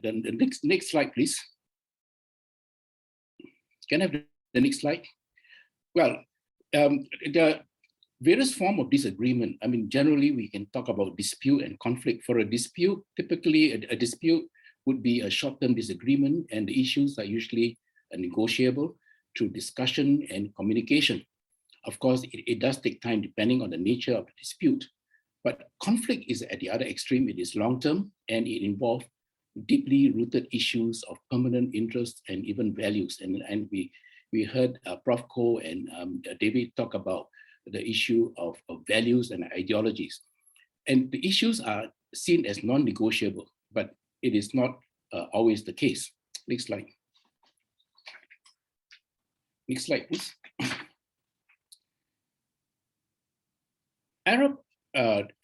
the next slide, please. Can I have the next slide? Well, the various forms of disagreement. I mean, generally we can talk about dispute and conflict. For a dispute, typically a dispute would be a short-term disagreement, and the issues are usually negotiable through discussion and communication. Of course, it does take time depending on the nature of the dispute, but conflict is at the other extreme. It is long-term, and it involves deeply rooted issues of permanent interest and even values. And we heard Prof. Koh and David talk about the issue of values and ideologies. And the issues are seen as non-negotiable, but it is not always the case. Next slide. Next slide, please.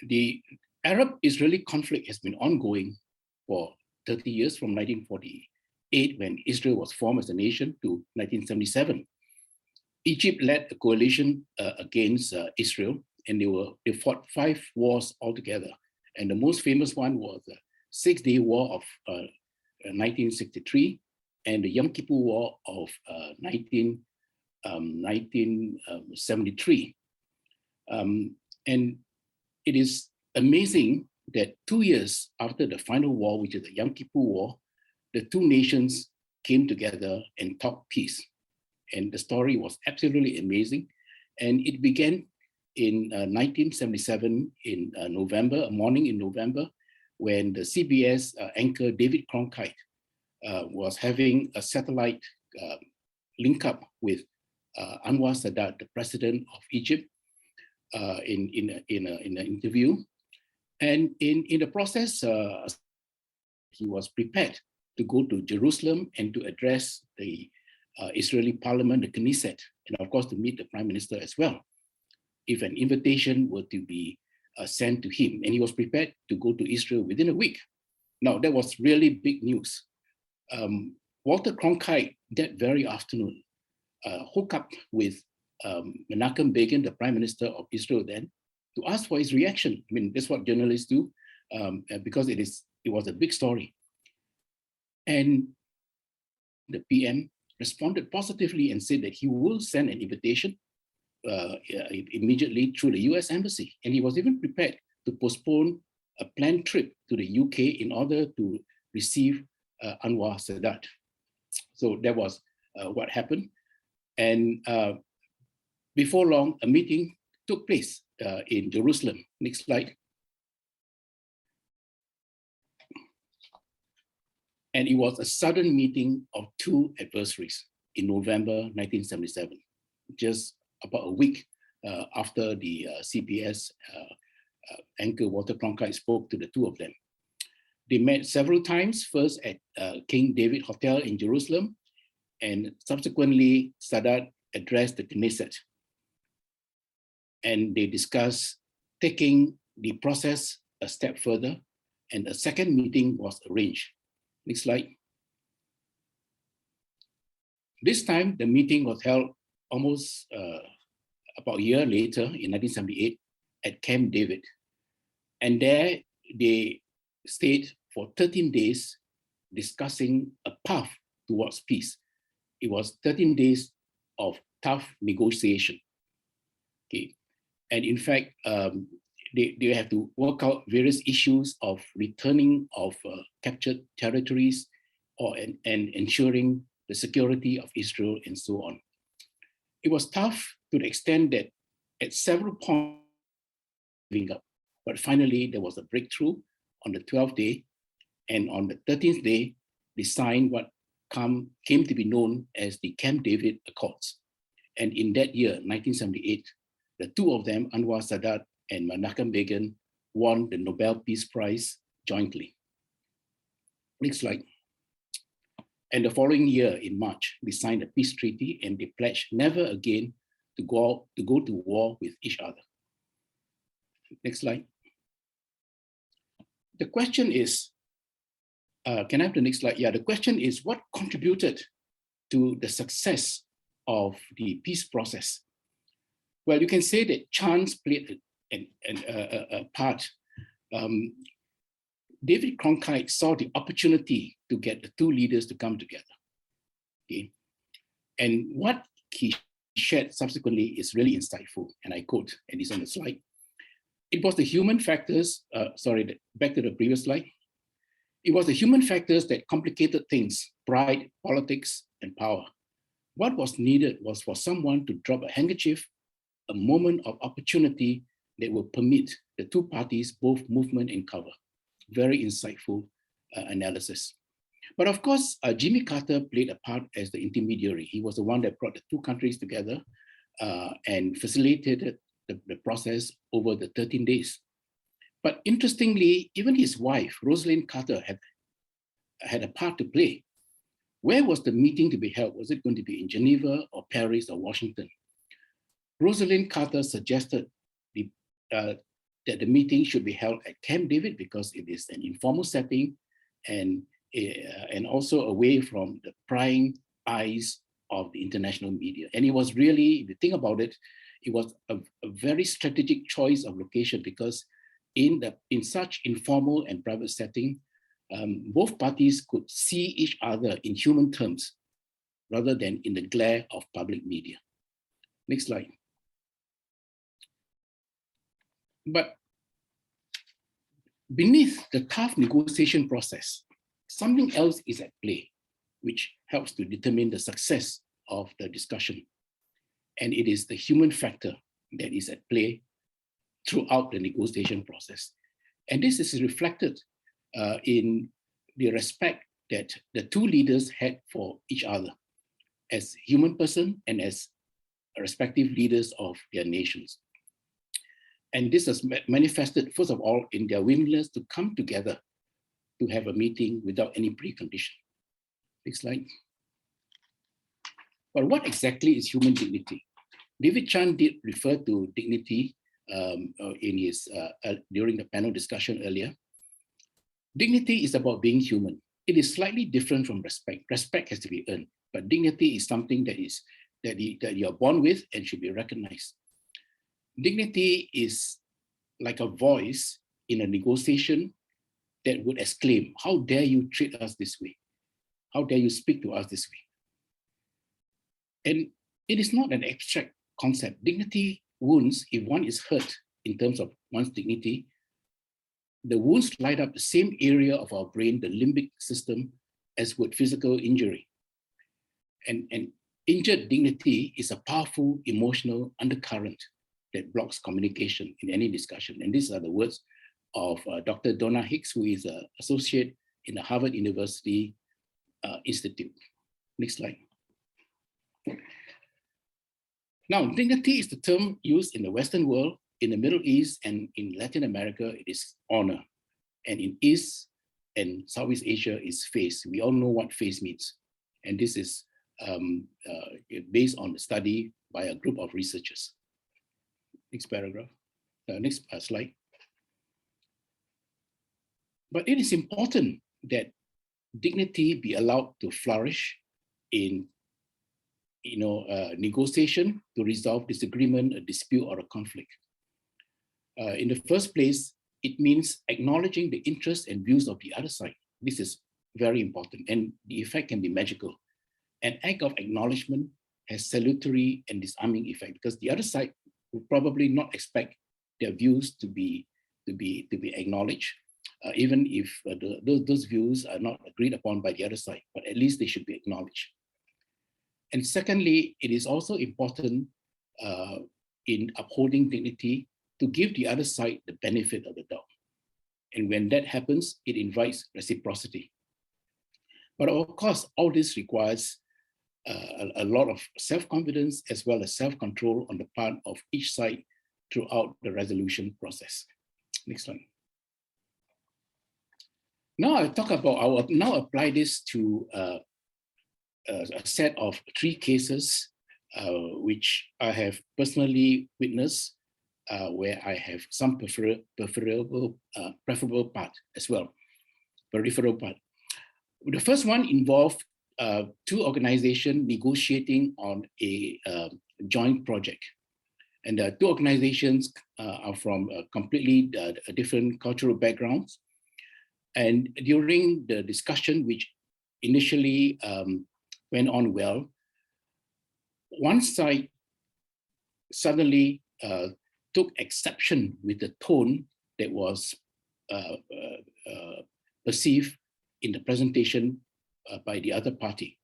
The Arab-Israeli conflict has been ongoing for 30 years, from 1948, when Israel was formed as a nation, to 1977. Egypt led a coalition against Israel, and they fought 5 wars altogether. And the most famous one was the Six-Day War of 1963 and the Yom Kippur War of 1973. And it is amazing that 2 years after the final war, which is the Yom Kippur War, the two nations came together and talked peace. And the story was absolutely amazing. And it began in 1977 in November, a morning in November, when the CBS anchor David Cronkite was having a satellite link up with Anwar Sadat, the president of Egypt, in an interview. And in the process, he was prepared to go to Jerusalem and to address the Israeli parliament, the Knesset, and of course to meet the prime minister as well, if an invitation were to be sent to him. And he was prepared to go to Israel within a week. Now, that was really big news. Walter Cronkite that very afternoon hooked up with Menachem Begin, the prime minister of Israel then, to ask for his reaction. I mean, that's what journalists do, because it was a big story. And the PM responded positively and said that he will send an invitation immediately through the US Embassy. And he was even prepared to postpone a planned trip to the UK in order to receive Anwar Sadat. So that was what happened. And before long, a meeting took place in Jerusalem. Next slide. And it was a sudden meeting of two adversaries in November 1977, just about a week after the CBS anchor Walter Cronkite spoke to the two of them. They met several times, first at King David Hotel in Jerusalem, and subsequently Sadat addressed the Knesset. And they discussed taking the process a step further, and a second meeting was arranged. Next slide. This time, the meeting was held almost about a year later in 1978 at Camp David. And there they stayed for 13 days discussing a path towards peace. It was 13 days of tough negotiation. Okay. And in fact, they have to work out various issues of returning of captured territories and ensuring the security of Israel and so on. It was tough to the extent that at several points, giving up. But finally, there was a breakthrough on the 12th day. And on the 13th day, they signed what came to be known as the Camp David Accords. And in that year, 1978, the two of them, Anwar Sadat and Menachem Begin, won the Nobel Peace Prize jointly. Next slide. And the following year, in March, they signed a peace treaty and they pledged never again to go to war with each other. Next slide. The question is, can I have the next slide? Yeah, the question is, what contributed to the success of the peace process? Well, you can say that chance played a part. David Cronkite saw the opportunity to get the two leaders to come together. Okay? And what he shared subsequently is really insightful, and I quote, and it's on the slide. It was the human factors, back to the previous slide. It was the human factors that complicated things, pride, politics, and power. What was needed was for someone to drop a handkerchief, a moment of opportunity that will permit the two parties both movement and cover. Very insightful analysis. But of course, Jimmy Carter played a part as the intermediary. He was the one that brought the two countries together and facilitated the process over the 13 days. But interestingly, even his wife, Rosalind Carter, had a part to play. Where was the meeting to be held? Was it going to be in Geneva or Paris or Washington? Rosalind Carter suggested that the meeting should be held at Camp David because it is an informal setting and also away from the prying eyes of the international media. And it was really, if you think about it, it was a very strategic choice of location because in such informal and private setting, both parties could see each other in human terms rather than in the glare of public media. Next slide. But beneath the tough negotiation process, something else is at play, which helps to determine the success of the discussion. And it is the human factor that is at play throughout the negotiation process. And this is reflected in the respect that the two leaders had for each other as human person and as respective leaders of their nations. And this has manifested, first of all, in their willingness to come together to have a meeting without any precondition. Next slide. But what exactly is human dignity? David Chan did refer to dignity in his during the panel discussion earlier. Dignity is about being human. It is slightly different from respect. Respect has to be earned, but dignity is something that you are born with and should be recognized. Dignity is like a voice in a negotiation that would exclaim, "How dare you treat us this way? How dare you speak to us this way?" And it is not an abstract concept. Dignity wounds, if one is hurt in terms of one's dignity, the wounds light up the same area of our brain, the limbic system, as would physical injury. And injured dignity is a powerful emotional undercurrent that blocks communication in any discussion. And these are the words of Dr. Donna Hicks, who is an associate in the Harvard University Institute. Next slide. Now, dignity is the term used in the Western world, in the Middle East, and in Latin America, it is honor. And in East and Southeast Asia, is face. We all know what face means. And this is based on the study by a group of researchers. Next paragraph, next slide. But it is important that dignity be allowed to flourish in negotiation to resolve disagreement, a dispute, or a conflict. In the first place, it means acknowledging the interests and views of the other side. This is very important, and the effect can be magical. An act of acknowledgement has salutary and disarming effect because the other side will probably not expect their views to be acknowledged, even if those views are not agreed upon by the other side, but at least they should be acknowledged. And secondly, it is also important in upholding dignity to give the other side the benefit of the doubt. And when that happens, it invites reciprocity. But of course, all this requires a lot of self-confidence as well as self-control on the part of each side throughout the resolution process. Next slide. Now I will now apply this to a set of 3 cases which I have personally witnessed where I have some preferable part as well, peripheral part. The first one involved 2 organizations negotiating on a joint project. And the 2 organizations are from completely different cultural backgrounds. And during the discussion, which initially went on well, one side suddenly took exception with the tone that was perceived in the presentation by the other party.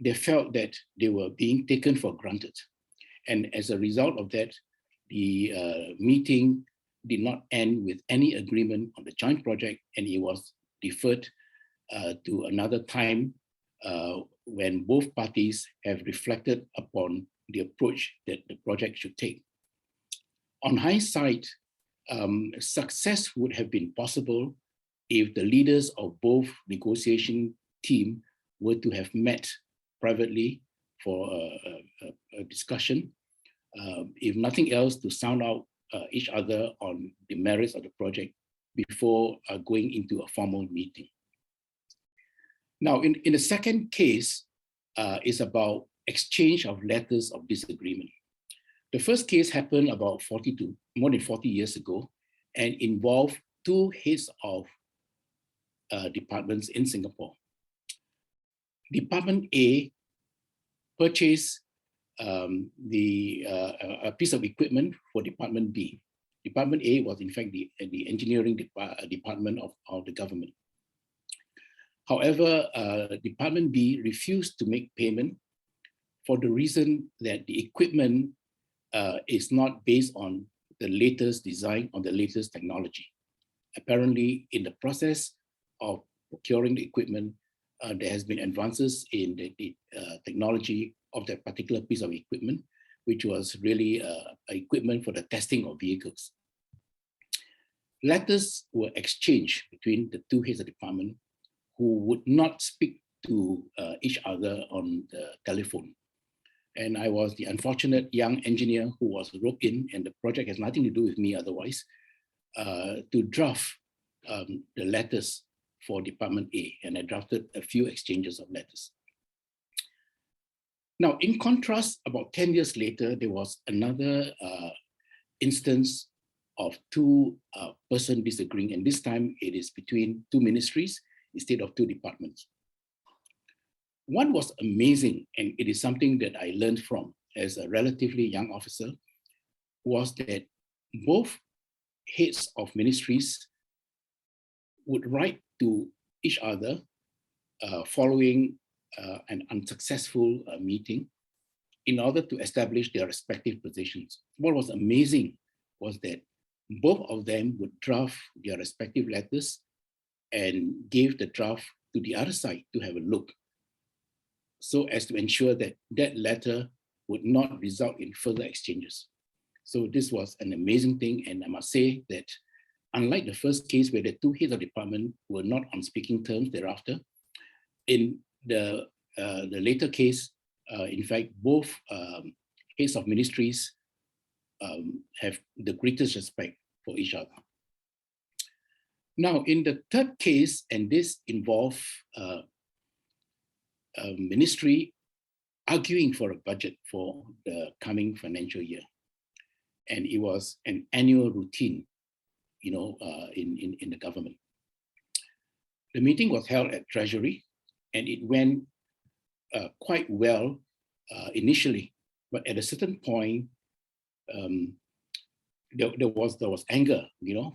They felt that they were being taken for granted. And as a result of that, the meeting did not end with any agreement on the joint project, and it was deferred to another time when both parties have reflected upon the approach that the project should take. On hindsight, success would have been possible if the leaders of both negotiation team were to have met privately for a discussion, if nothing else, to sound out each other on the merits of the project before going into a formal meeting. Now, in the second case, is about exchange of letters of disagreement. The first case happened about more than 40 years ago and involved two heads of departments in Singapore. Department A purchased a piece of equipment for Department B. Department A was in fact the engineering department of the government. However, Department B refused to make payment for the reason that the equipment is not based on the latest design or the latest technology. Apparently, in the process of procuring the equipment, there has been advances in the technology of that particular piece of equipment, which was really equipment for the testing of vehicles. Letters were exchanged between the two heads of department who would not speak to each other on the telephone. And I was the unfortunate young engineer who was roped in, and the project has nothing to do with me otherwise, to draft the letters for Department A, and I drafted a few exchanges of letters. Now, in contrast, about 10 years later, there was another instance of two persons disagreeing, and this time it is between two ministries instead of two departments. What was amazing, and it is something that I learned from as a relatively young officer, was that both heads of ministries would write to each other following an unsuccessful meeting in order to establish their respective positions. What was amazing was that both of them would draft their respective letters and gave the draft to the other side to have a look, so as to ensure that that letter would not result in further exchanges. So this was an amazing thing, and I must say that unlike the first case where the two heads of department were not on speaking terms thereafter, in the later case, in fact, both heads of ministries have the greatest respect for each other. Now, in the third case, and this involved a ministry arguing for a budget for the coming financial year. And it was an annual routine, in the government. The meeting was held at Treasury, and it went quite well initially, but at a certain point, there was anger,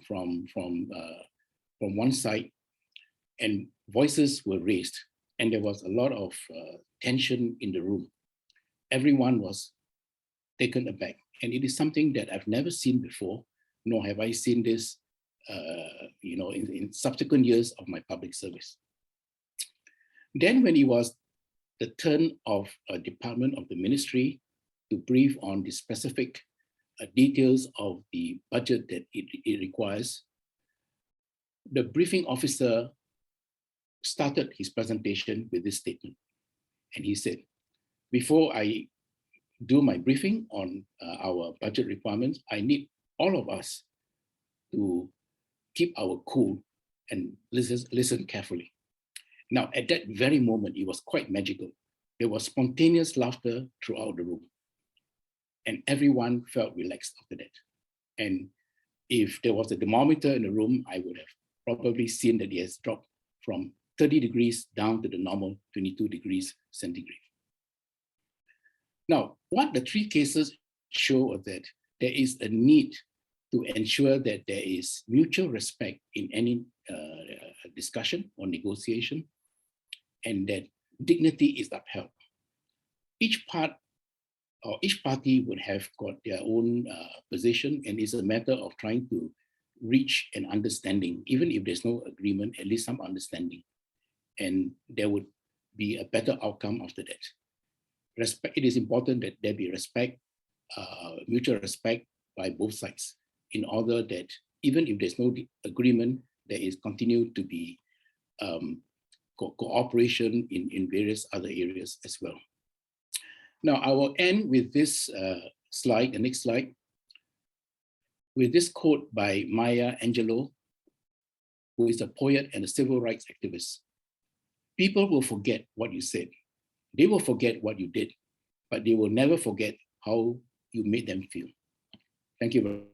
from one side, and voices were raised, and there was a lot of tension in the room. Everyone was taken aback, and it is something that I've never seen before, nor have I seen this, in subsequent years of my public service. Then, when it was the turn of a department of the ministry to brief on the specific details of the budget that it requires, the briefing officer started his presentation with this statement. And he said, before I do my briefing on our budget requirements, I need all of us to keep our cool and listen carefully. Now, at that very moment, it was quite magical. There was spontaneous laughter throughout the room, and everyone felt relaxed after that. And if there was a thermometer in the room, I would have probably seen that it has dropped from 30 degrees down to the normal 22 degrees centigrade. Now, what the three cases show is that there is a need to ensure that there is mutual respect in any discussion or negotiation, and that dignity is upheld. Each part or each party would have got their own position, and it's a matter of trying to reach an understanding, even if there's no agreement, at least some understanding, and there would be a better outcome after that. Respect, it is important that there be respect, mutual respect by both sides, in order that even if there's no agreement, there is continued to be cooperation in various other areas as well. Now, I will end with this slide, the next slide, with this quote by Maya Angelou, who is a poet and a civil rights activist. People will forget what you said. They will forget what you did, but they will never forget how you made them feel. Thank you very much.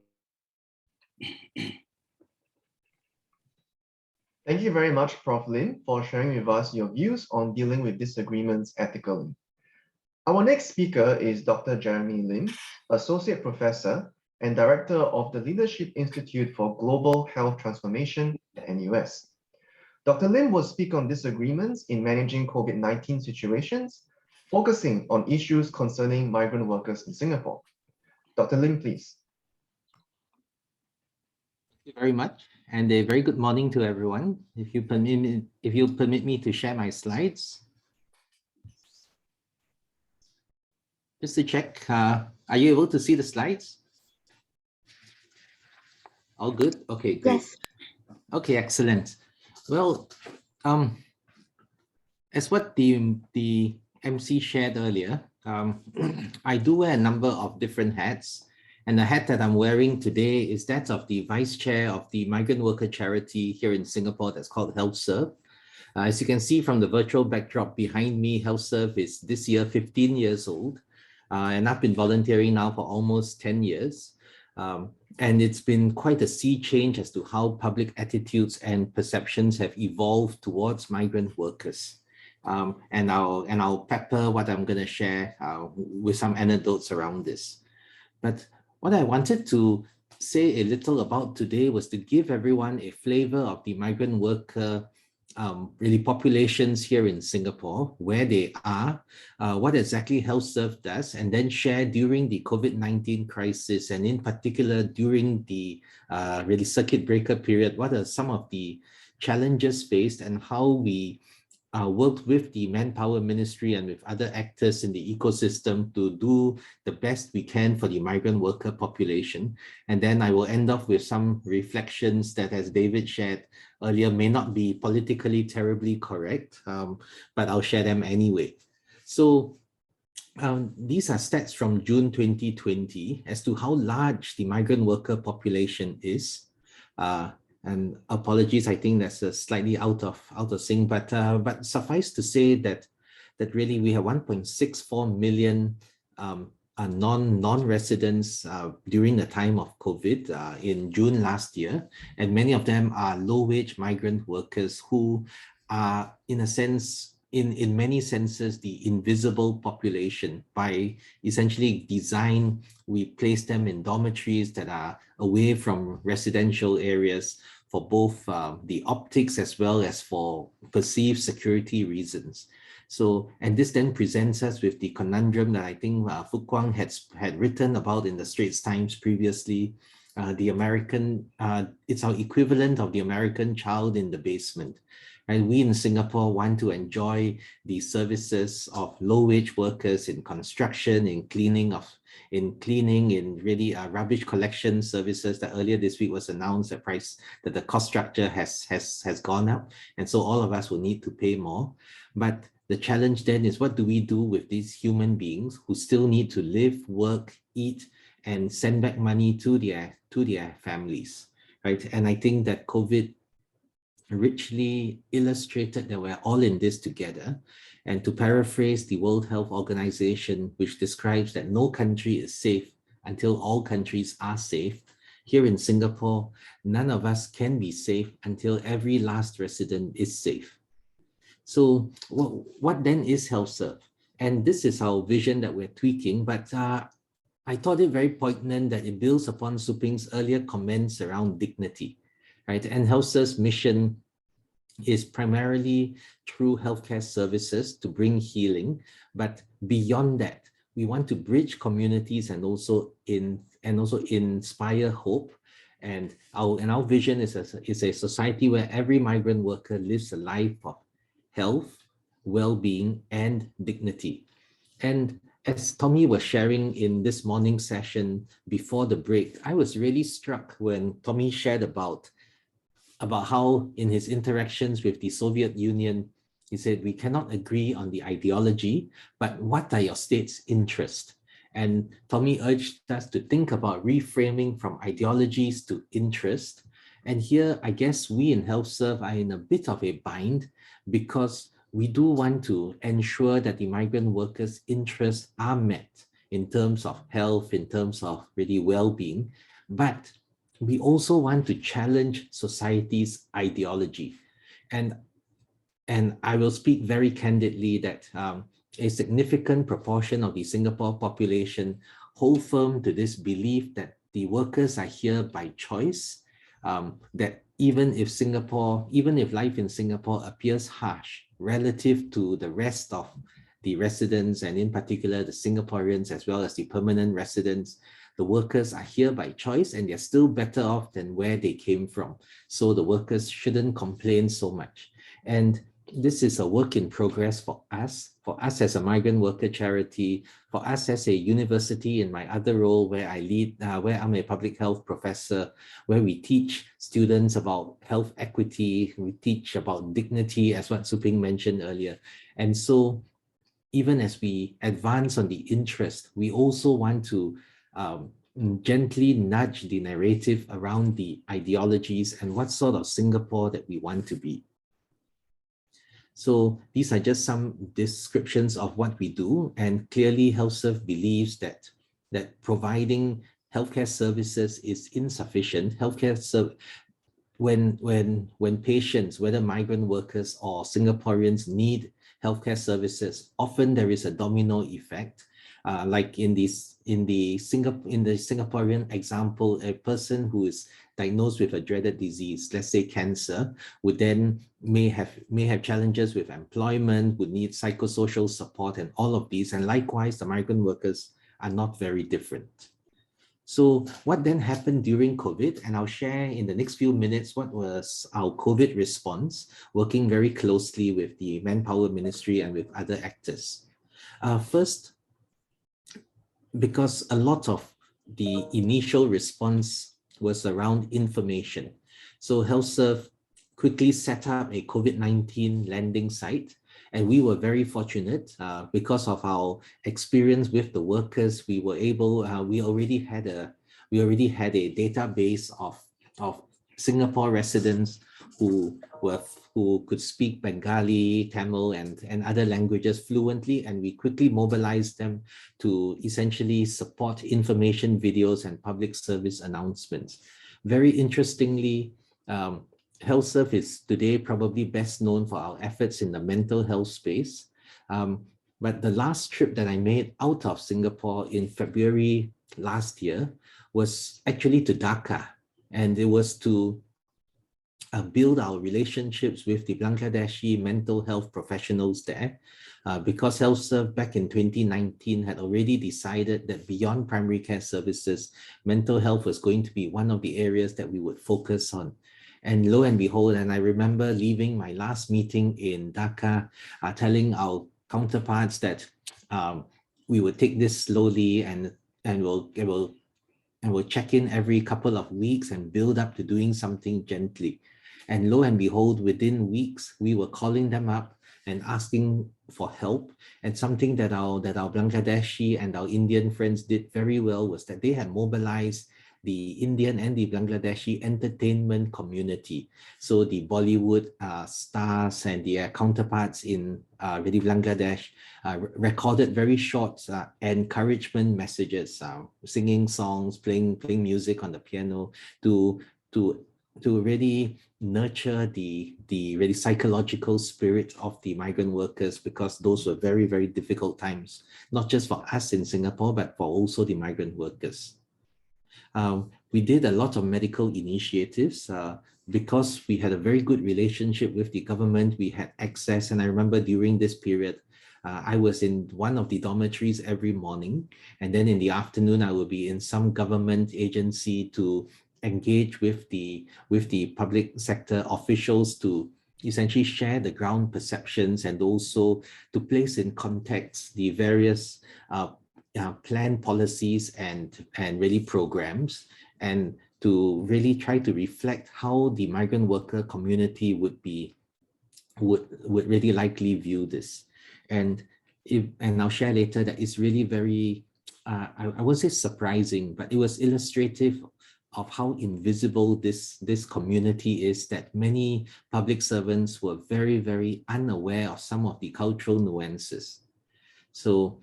Thank you very much, Prof. Lim, for sharing with us your views on dealing with disagreements ethically. Our next speaker is Dr. Jeremy Lim, Associate Professor and Director of the Leadership Institute for Global Health Transformation at NUS. Dr. Lim will speak on disagreements in managing COVID-19 situations, focusing on issues concerning migrant workers in Singapore. Dr. Lim, please. Thank you very much, and a very good morning to everyone. If you permit me to share my slides. Just to check, are you able to see the slides? All good? Okay, great. Yes. Okay, excellent. Well, as what the MC shared earlier, I do wear a number of different hats, and the hat that I'm wearing today is that of the Vice Chair of the migrant worker charity here in Singapore that's called HealthServe. As you can see from the virtual backdrop behind me, HealthServe is this year 15 years old. And I've been volunteering now for almost 10 years. And it's been quite a sea change as to how public attitudes and perceptions have evolved towards migrant workers. And I'll pepper what I'm going to share with some anecdotes around this. But what I wanted to say a little about today was to give everyone a flavor of the migrant worker really populations here in Singapore, where they are, what exactly HealthServe does, and then share during the COVID-19 crisis, and in particular during the really circuit breaker period, what are some of the challenges faced and how we worked with the Manpower Ministry and with other actors in the ecosystem to do the best we can for the migrant worker population. And then I will end off with some reflections that, as David shared earlier, may not be politically terribly correct, but I'll share them anyway. So these are stats from June 2020 as to how large the migrant worker population is. And apologies, I think that's slightly out of sync, but suffice to say that really we have 1.64 million non-residents during the time of COVID in June last year, and many of them are low-wage migrant workers who are, in a sense, in many senses, the invisible population. By essentially design, we place them in dormitories that are away from residential areas for both the optics as well as for perceived security reasons. So, and this then presents us with the conundrum that I think Fook Kwang had written about in the Straits Times previously. The American, it's our equivalent of the American child in the basement. And we in Singapore want to enjoy the services of low-wage workers in construction, in cleaning, in really rubbish collection services that earlier this week was announced that the cost structure has gone up. And so all of us will need to pay more. But the challenge then is, what do we do with these human beings who still need to live, work, eat, and send back money to their families, right? And I think that COVID richly illustrated that we're all in this together. And to paraphrase the World Health Organization, which describes that no country is safe until all countries are safe, here in Singapore, none of us can be safe until every last resident is safe. So what then is HealthServe? And this is our vision that we're tweaking, but I thought it very poignant that it builds upon Suping's earlier comments around dignity, right? And HealthServe's mission is primarily through healthcare services to bring healing, but beyond that, we want to bridge communities and also inspire hope. And our vision is a society where every migrant worker lives a life of health, well-being, and dignity. And as Tommy was sharing in this morning session before the break, I was really struck when Tommy shared about how in his interactions with the Soviet Union, he said, we cannot agree on the ideology, but what are your state's interests? And Tommy urged us to think about reframing from ideologies to interest. And here, I guess we in HealthServe are in a bit of a bind because we do want to ensure that the migrant workers' interests are met in terms of health, in terms of really well-being, but we also want to challenge society's ideology. And I will speak very candidly that a significant proportion of the Singapore population hold firm to this belief that the workers are here by choice, that even if life in Singapore appears harsh relative to the rest of the residents, and in particular the Singaporeans as well as the permanent residents, the workers are here by choice and they're still better off than where they came from. So the workers shouldn't complain so much. And this is a work in progress for us as a migrant worker charity, for us as a university in my other role where I lead, where I'm a public health professor, where we teach students about health equity, we teach about dignity, as what Suping mentioned earlier. And so even as we advance on the interest, we also want to gently nudge the narrative around the ideologies and what sort of Singapore that we want to be. So these are just some descriptions of what we do, and clearly HealthServe believes that providing healthcare services is insufficient. When patients, whether migrant workers or Singaporeans, need healthcare services, often there is a domino effect. Like in the Singaporean example, a person who is diagnosed with a dreaded disease, let's say cancer, would then may have challenges with employment, would need psychosocial support and all of these. And likewise, the migrant workers are not very different. So what then happened during COVID? And I'll share in the next few minutes what was our COVID response, working very closely with the Manpower Ministry and with other actors. First, because a lot of the initial response was around information. So HealthServe quickly set up a COVID-19 landing site, and we were very fortunate because of our experience with the workers. We were able, we already had a database of Singapore residents who could speak Bengali, Tamil, and other languages fluently, and we quickly mobilized them to essentially support information videos and public service announcements. Very interestingly, HealthServe is today probably best known for our efforts in the mental health space. But the last trip that I made out of Singapore in February last year was actually to Dhaka, and it was to build our relationships with the Bangladeshi mental health professionals there, because HealthServe back in 2019 had already decided that beyond primary care services, mental health was going to be one of the areas that we would focus on. And lo and behold, and I remember leaving my last meeting in Dhaka, telling our counterparts that we would take this slowly and we'll check in every couple of weeks and build up to doing something gently. And lo and behold, within weeks, we were calling them up and asking for help. And something that our Bangladeshi and our Indian friends did very well was that they had mobilized the Indian and the Bangladeshi entertainment community. So the Bollywood stars and their counterparts in really Bangladesh recorded very short encouragement messages, singing songs, playing music on the piano to really nurture the really psychological spirit of the migrant workers, because those were very, very difficult times, not just for us in Singapore, but for also the migrant workers. We did a lot of medical initiatives because we had a very good relationship with the government. We had access, and I remember during this period, I was in one of the dormitories every morning, and then in the afternoon, I would be in some government agency to engage with the public sector officials to essentially share the ground perceptions, and also to place in context the various plan policies and really programs, and to really try to reflect how the migrant worker community would really likely view this. And I'll share later that it's really very, I won't say surprising, but it was illustrative of how invisible this community is, that many public servants were very, very unaware of some of the cultural nuances. So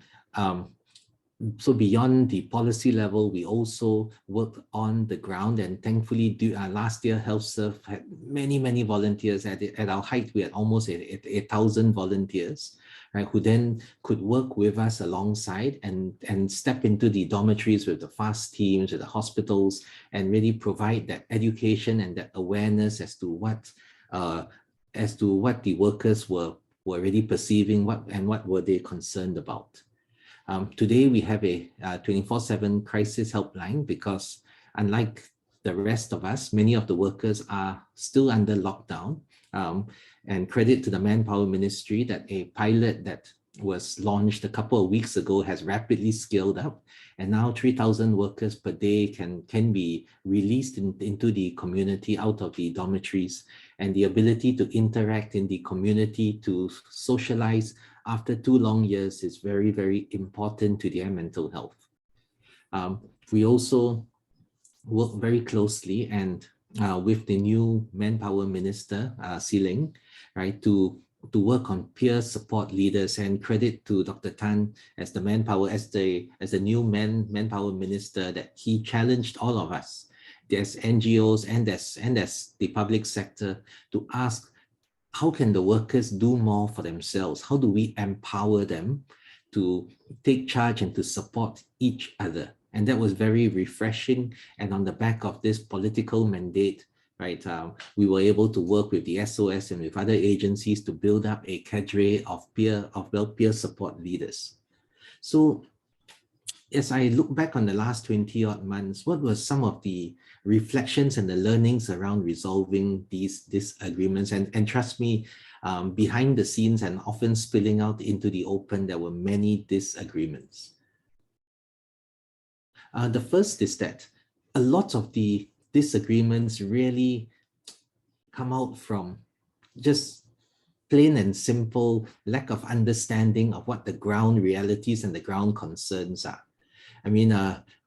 beyond the policy level, we also worked on the ground, and thankfully last year HealthServe had many volunteers. At our height, we had almost 1,000 volunteers, right, who then could work with us alongside and step into the dormitories with the FAST teams, with the hospitals, and really provide that education and that awareness as to what the workers were really perceiving, what were they concerned about. Today, we have a 24/7 crisis helpline, because unlike the rest of us, many of the workers are still under lockdown. And credit to the Manpower Ministry that a pilot that was launched a couple of weeks ago has rapidly scaled up, and now 3,000 workers per day can be released into the community out of the dormitories, and the ability to interact in the community, to socialize after 2 long years is very, very important to their mental health. We also work very closely and with the new Manpower Minister, Siling, right, to work on peer support leaders, and credit to Dr. Tan as the new Manpower Minister, that he challenged all of us, as NGOs and as the public sector, to ask, how can the workers do more for themselves? How do we empower them to take charge and to support each other? And that was very refreshing. And on the back of this political mandate, right, we were able to work with the SOS and with other agencies to build up a cadre of peer support leaders. So as I look back on the last 20-odd months, what were some of the reflections and the learnings around resolving these disagreements? And trust me, behind the scenes and often spilling out into the open, there were many disagreements. The first is that a lot of the disagreements really come out from just plain and simple lack of understanding of what the ground realities and the ground concerns are. I mean,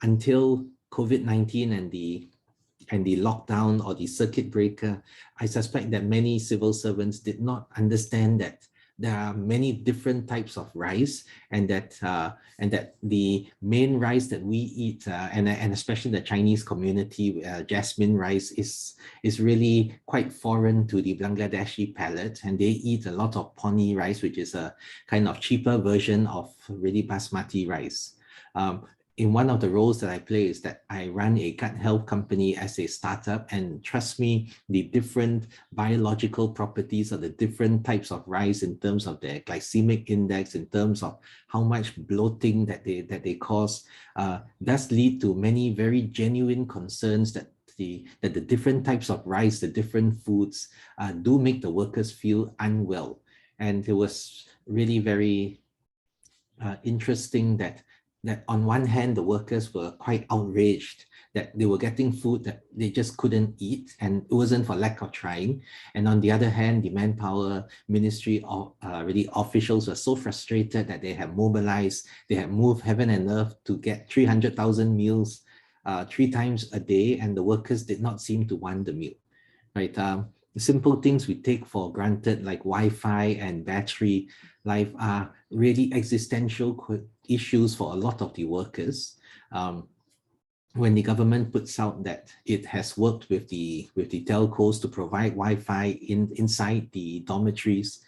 until COVID-19 and the lockdown or the circuit breaker, I suspect that many civil servants did not understand that there are many different types of rice, and that the main rice that we eat, and especially the Chinese community, jasmine rice is really quite foreign to the Bangladeshi palate, and they eat a lot of poni rice, which is a kind of cheaper version of really basmati rice. In one of the roles that I play is that I run a gut health company as a startup, and trust me, the different biological properties of the different types of rice in terms of their glycemic index, in terms of how much bloating that they cause, does lead to many very genuine concerns that the different types of rice, the different foods do make the workers feel unwell. And it was really very interesting that on one hand, the workers were quite outraged that they were getting food that they just couldn't eat, and it wasn't for lack of trying. And on the other hand, the Manpower Ministry really officials were so frustrated that they had mobilized, they had moved heaven and earth to get 300,000 meals 3 times a day, and the workers did not seem to want the meal, right? Simple things we take for granted, like Wi-Fi and battery life, are really existential issues for a lot of the workers. When the government puts out that it has worked with the telcos to provide Wi-Fi inside the dormitories,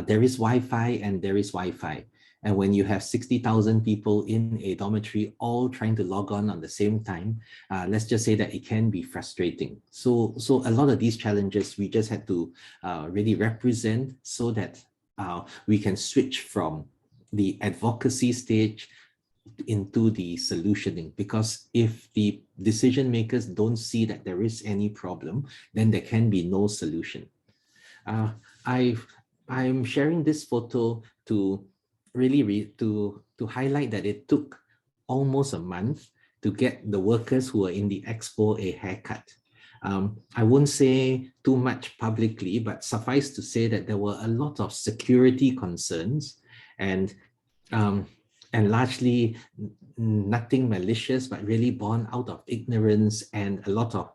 there is Wi-Fi and there is Wi-Fi. And when you have 60,000 people in a dormitory all trying to log on the same time, let's just say that it can be frustrating. So a lot of these challenges we just had to really represent so that we can switch from the advocacy stage into the solutioning, because if the decision makers don't see that there is any problem, then there can be no solution. I'm sharing this photo to really to highlight that it took almost a month to get the workers who are in the expo a haircut. I won't say too much publicly, but suffice to say that there were a lot of security concerns, and largely nothing malicious, but really born out of ignorance and a lot of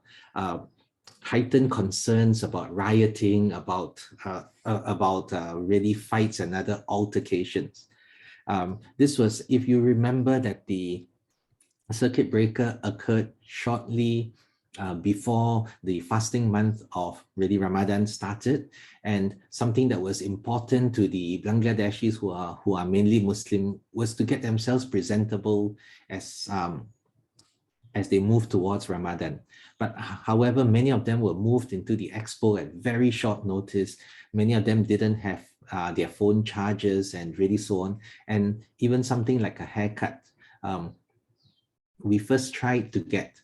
heightened concerns about rioting, about really fights and other altercations. This was, if you remember, that the circuit breaker occurred shortly before the fasting month of really Ramadan started, and something that was important to the Bangladeshis who are mainly Muslim was to get themselves presentable as they move towards Ramadan. But however, many of them were moved into the expo at very short notice. Many of them didn't have their phone chargers and really so on, and even something like a haircut. We first tried to get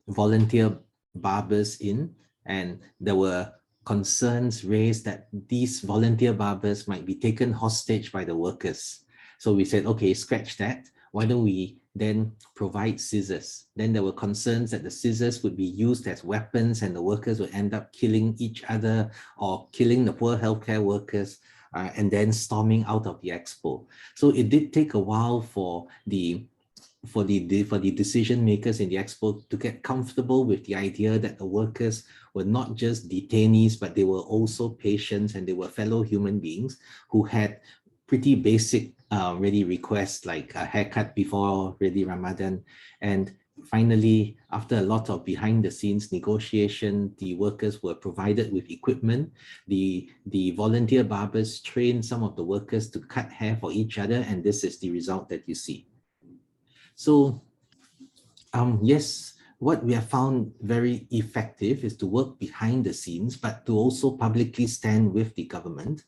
volunteer barbers in, and there were concerns raised that these volunteer barbers might be taken hostage by the workers. So we said, okay, scratch that. Why don't we then provide scissors? Then there were concerns that the scissors would be used as weapons and the workers would end up killing each other or killing the poor healthcare workers and then storming out of the expo. So it did take a while for the decision makers in the expo to get comfortable with the idea that the workers were not just detainees, but they were also patients and they were fellow human beings who had pretty basic really requests like a haircut before really Ramadan. And finally, after a lot of behind the scenes negotiation, the workers were provided with equipment. The volunteer barbers trained some of the workers to cut hair for each other, and this is the result that you see. So yes, what we have found very effective is to work behind the scenes, but to also publicly stand with the government.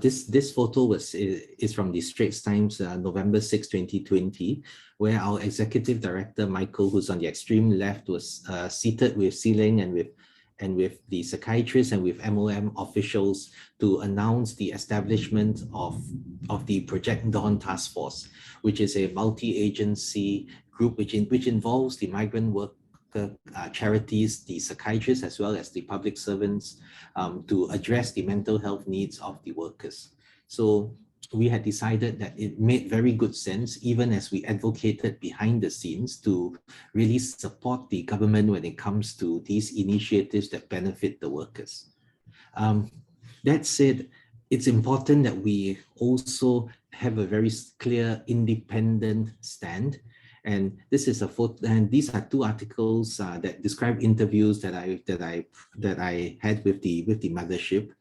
This photo is from the Straits Times, November 6, 2020, where our executive director, Michael, who's on the extreme left, was seated with Seeling and with the psychiatrists and with MOM officials to announce the establishment of the Project Dawn Task Force, which is a multi-agency group which involves the migrant worker charities, the psychiatrists, as well as the public servants to address the mental health needs of the workers. So we had decided that it made very good sense, even as we advocated behind the scenes, to really support the government when it comes to these initiatives that benefit the workers. That said, it's important that we also have a very clear independent stand. And this is a photo, and these are 2 articles that describe interviews that I had with the mothership.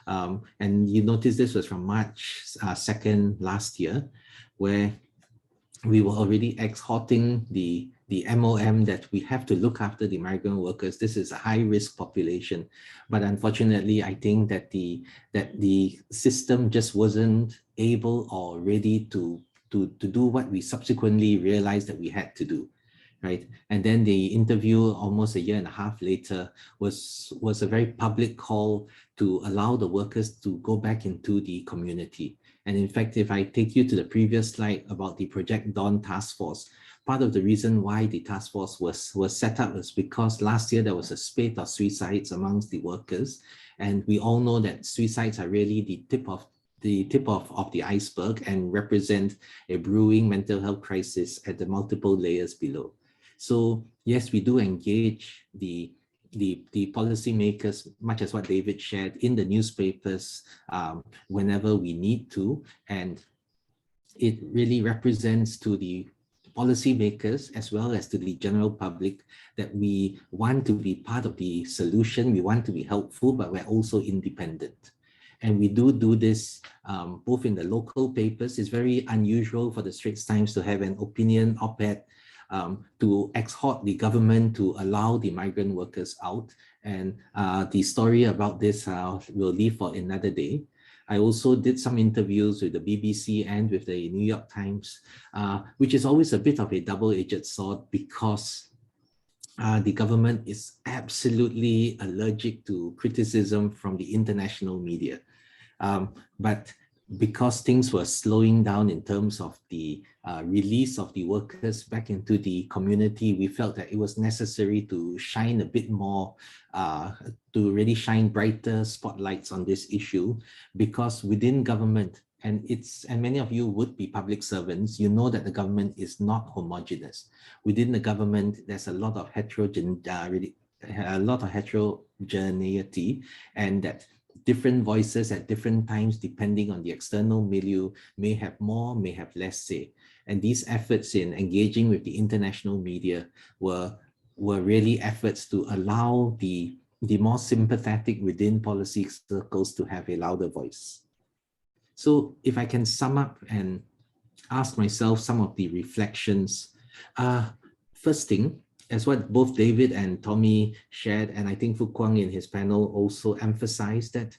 And you notice this was from March 2nd last year, where we were already exhorting the MOM that we have to look after the migrant workers. This is a high-risk population, but unfortunately, I think that the system just wasn't able or ready to do what we subsequently realized that we had to do. Right, and then the interview almost a year and a half later was a very public call to allow the workers to go back into the community. And in fact, if I take you to the previous slide about the Project Dawn Task Force, part of the reason why the task force was set up was because last year there was a spate of suicides amongst the workers, and we all know that suicides are really the tip of the iceberg and represent a brewing mental health crisis at the multiple layers below. So yes, we do engage the policymakers, much as what David shared, in the newspapers whenever we need to, and it really represents to the policymakers as well as to the general public that we want to be part of the solution, we want to be helpful, but we're also independent. And we do this both in the local papers. It's very unusual for the Straits Times to have an opinion op-ed to exhort the government to allow the migrant workers out. And the story about this we'll leave for another day. I also did some interviews with the BBC and with the New York Times, which is always a bit of a double-edged sword because the government is absolutely allergic to criticism from the international media. But because things were slowing down in terms of the release of the workers back into the community, we felt that it was necessary to shine a bit more, to really shine brighter spotlights on this issue, because within government, and many of you would be public servants, you know that the government is not homogeneous. Within the government, there's a lot of heterogeneity, and that different voices at different times, depending on the external milieu, may have more, may have less say. And these efforts in engaging with the international media were really efforts to allow the more sympathetic within policy circles to have a louder voice. So if I can sum up and ask myself some of the reflections, first thing, as what both David and Tommy shared, and I think Fu Kwang in his panel also emphasized, that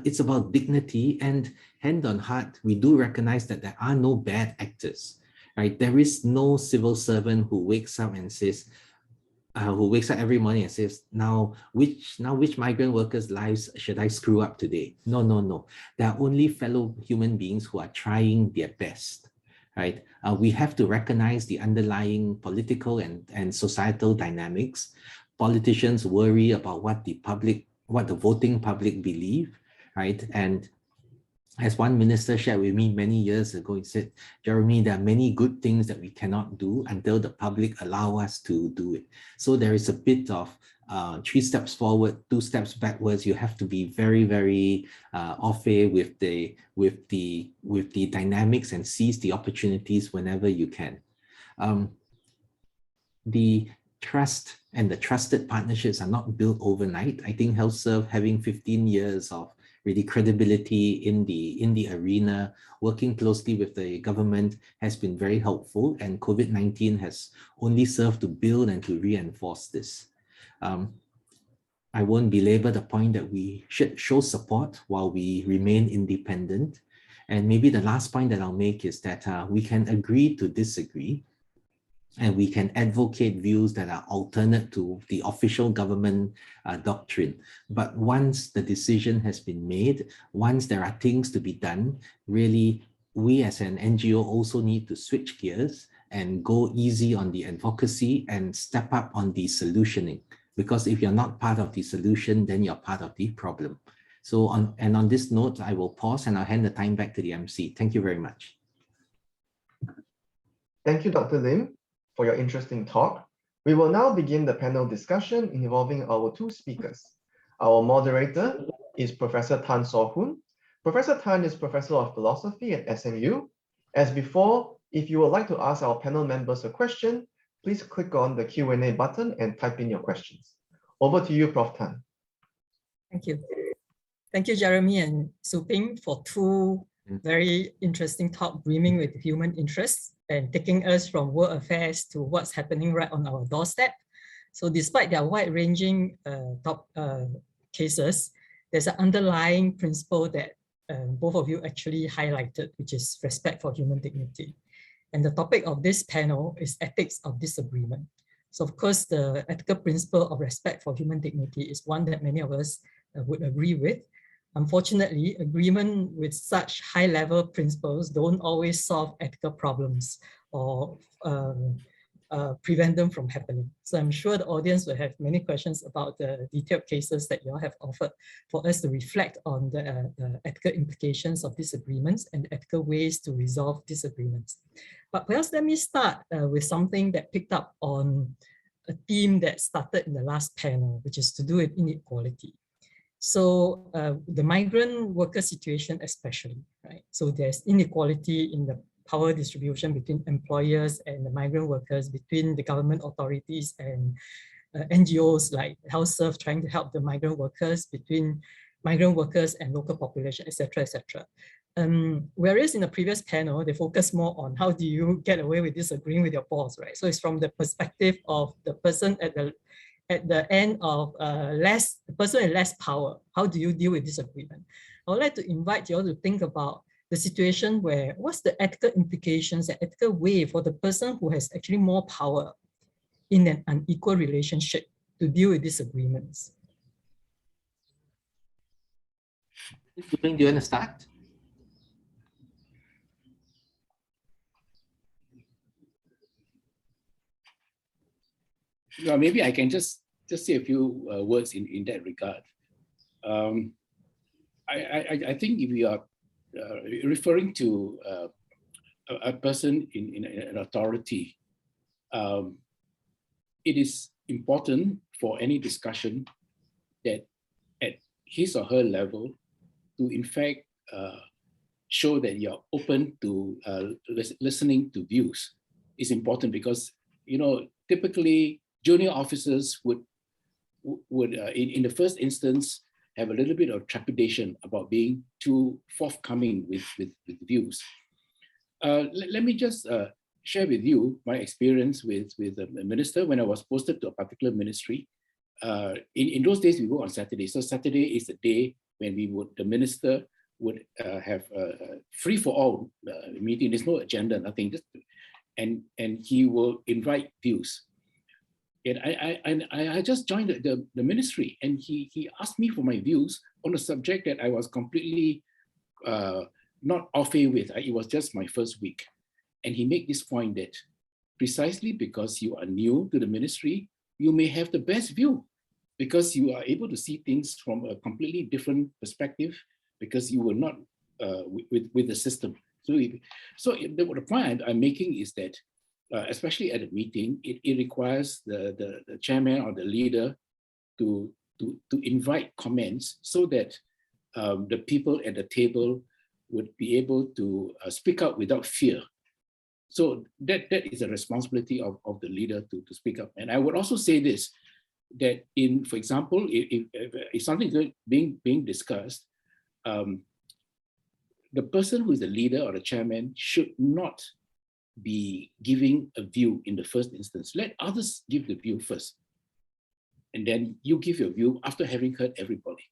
it's about dignity, and hand on heart, we do recognize that there are no bad actors, right? There is no civil servant who wakes up and says, who wakes up every morning and says, now which migrant workers' lives should I screw up today? No, no, no. There are only fellow human beings who are trying their best. Right? We have to recognize the underlying political and societal dynamics. Politicians worry about what the voting public believe, right? And as one minister shared with me many years ago, he said, Jeremy, there are many good things that we cannot do until the public allow us to do it. So there is a bit of 3 steps forward, 2 steps backwards. You have to be very, very au fait with the dynamics and seize the opportunities whenever you can. The trust and the trusted partnerships are not built overnight. I think HealthServe, having 15 years of really credibility in the arena, working closely with the government, has been very helpful, and COVID-19 has only served to build and to reinforce this. I won't belabor the point that we should show support while we remain independent. And maybe the last point that I'll make is that we can agree to disagree, and we can advocate views that are alternate to the official government doctrine. But once the decision has been made, once there are things to be done, really, we as an NGO also need to switch gears and go easy on the advocacy and step up on the solutioning. Because if you're not part of the solution, then you're part of the problem. So on this note, I will pause and I'll hand the time back to the MC. Thank you very much. Thank you, Dr. Lim, for your interesting talk. We will now begin the panel discussion involving our 2 speakers. Our moderator is Professor Tan Saw Hoon. Professor Tan is Professor of Philosophy at SMU. As before, if you would like to ask our panel members a question, please click on the Q&A button and type in your questions. Over to you, Prof. Tan. Thank you. Thank you, Jeremy and Su Ping, for 2 very interesting talks brimming with human interests and taking us from world affairs to what's happening right on our doorstep. So despite their wide-ranging cases, there's an underlying principle that both of you actually highlighted, which is respect for human dignity. And the topic of this panel is ethics of disagreement. So of course, the ethical principle of respect for human dignity is one that many of us would agree with. Unfortunately, agreement with such high-level principles don't always solve ethical problems or prevent them from happening. So I'm sure the audience will have many questions about the detailed cases that you all have offered for us to reflect on the ethical implications of disagreements and ethical ways to resolve disagreements. But perhaps let me start with something that picked up on a theme that started in the last panel, which is to do with inequality. So the migrant worker situation especially, right? So there's inequality in the power distribution between employers and the migrant workers, between the government authorities and NGOs like HealthServe trying to help the migrant workers, between migrant workers and local population, etc., etc. Whereas in the previous panel, they focus more on how do you get away with disagreeing with your boss, right? So it's from the perspective of the person at the end of the person with less power. How do you deal with disagreement? I would like to invite you all to think about the situation where what's the ethical implications, the ethical way for the person who has actually more power in an unequal relationship to deal with disagreements. Do you want to start? Well, maybe I can just say a few words in that regard. I think if you are referring to a person in an authority, it is important for any discussion that at his or her level to in fact show that you're open to listening to views. Is important because, you know, typically junior officers would in the first instance have a little bit of trepidation about being too forthcoming with views. Let me just share with you my experience with a minister when I was posted to a particular ministry. In those days, we work on Saturday. So Saturday is the day when the minister would have a free-for-all meeting. There's no agenda, nothing. And he will invite views. And I just joined the ministry, and he asked me for my views on a subject that I was completely not au fait with. It was just my first week. And he made this point that precisely because you are new to the ministry, you may have the best view because you are able to see things from a completely different perspective because you were not with the system. So the point I'm making is that especially at a meeting, it requires the chairman or the leader to invite comments so that the people at the table would be able to speak out without fear. So that is a responsibility of the leader to speak up. And I would also say this, that for example, if something is being discussed, the person who is the leader or the chairman should not be giving a view in the first instance. Let others give the view first. And then you give your view after having heard everybody.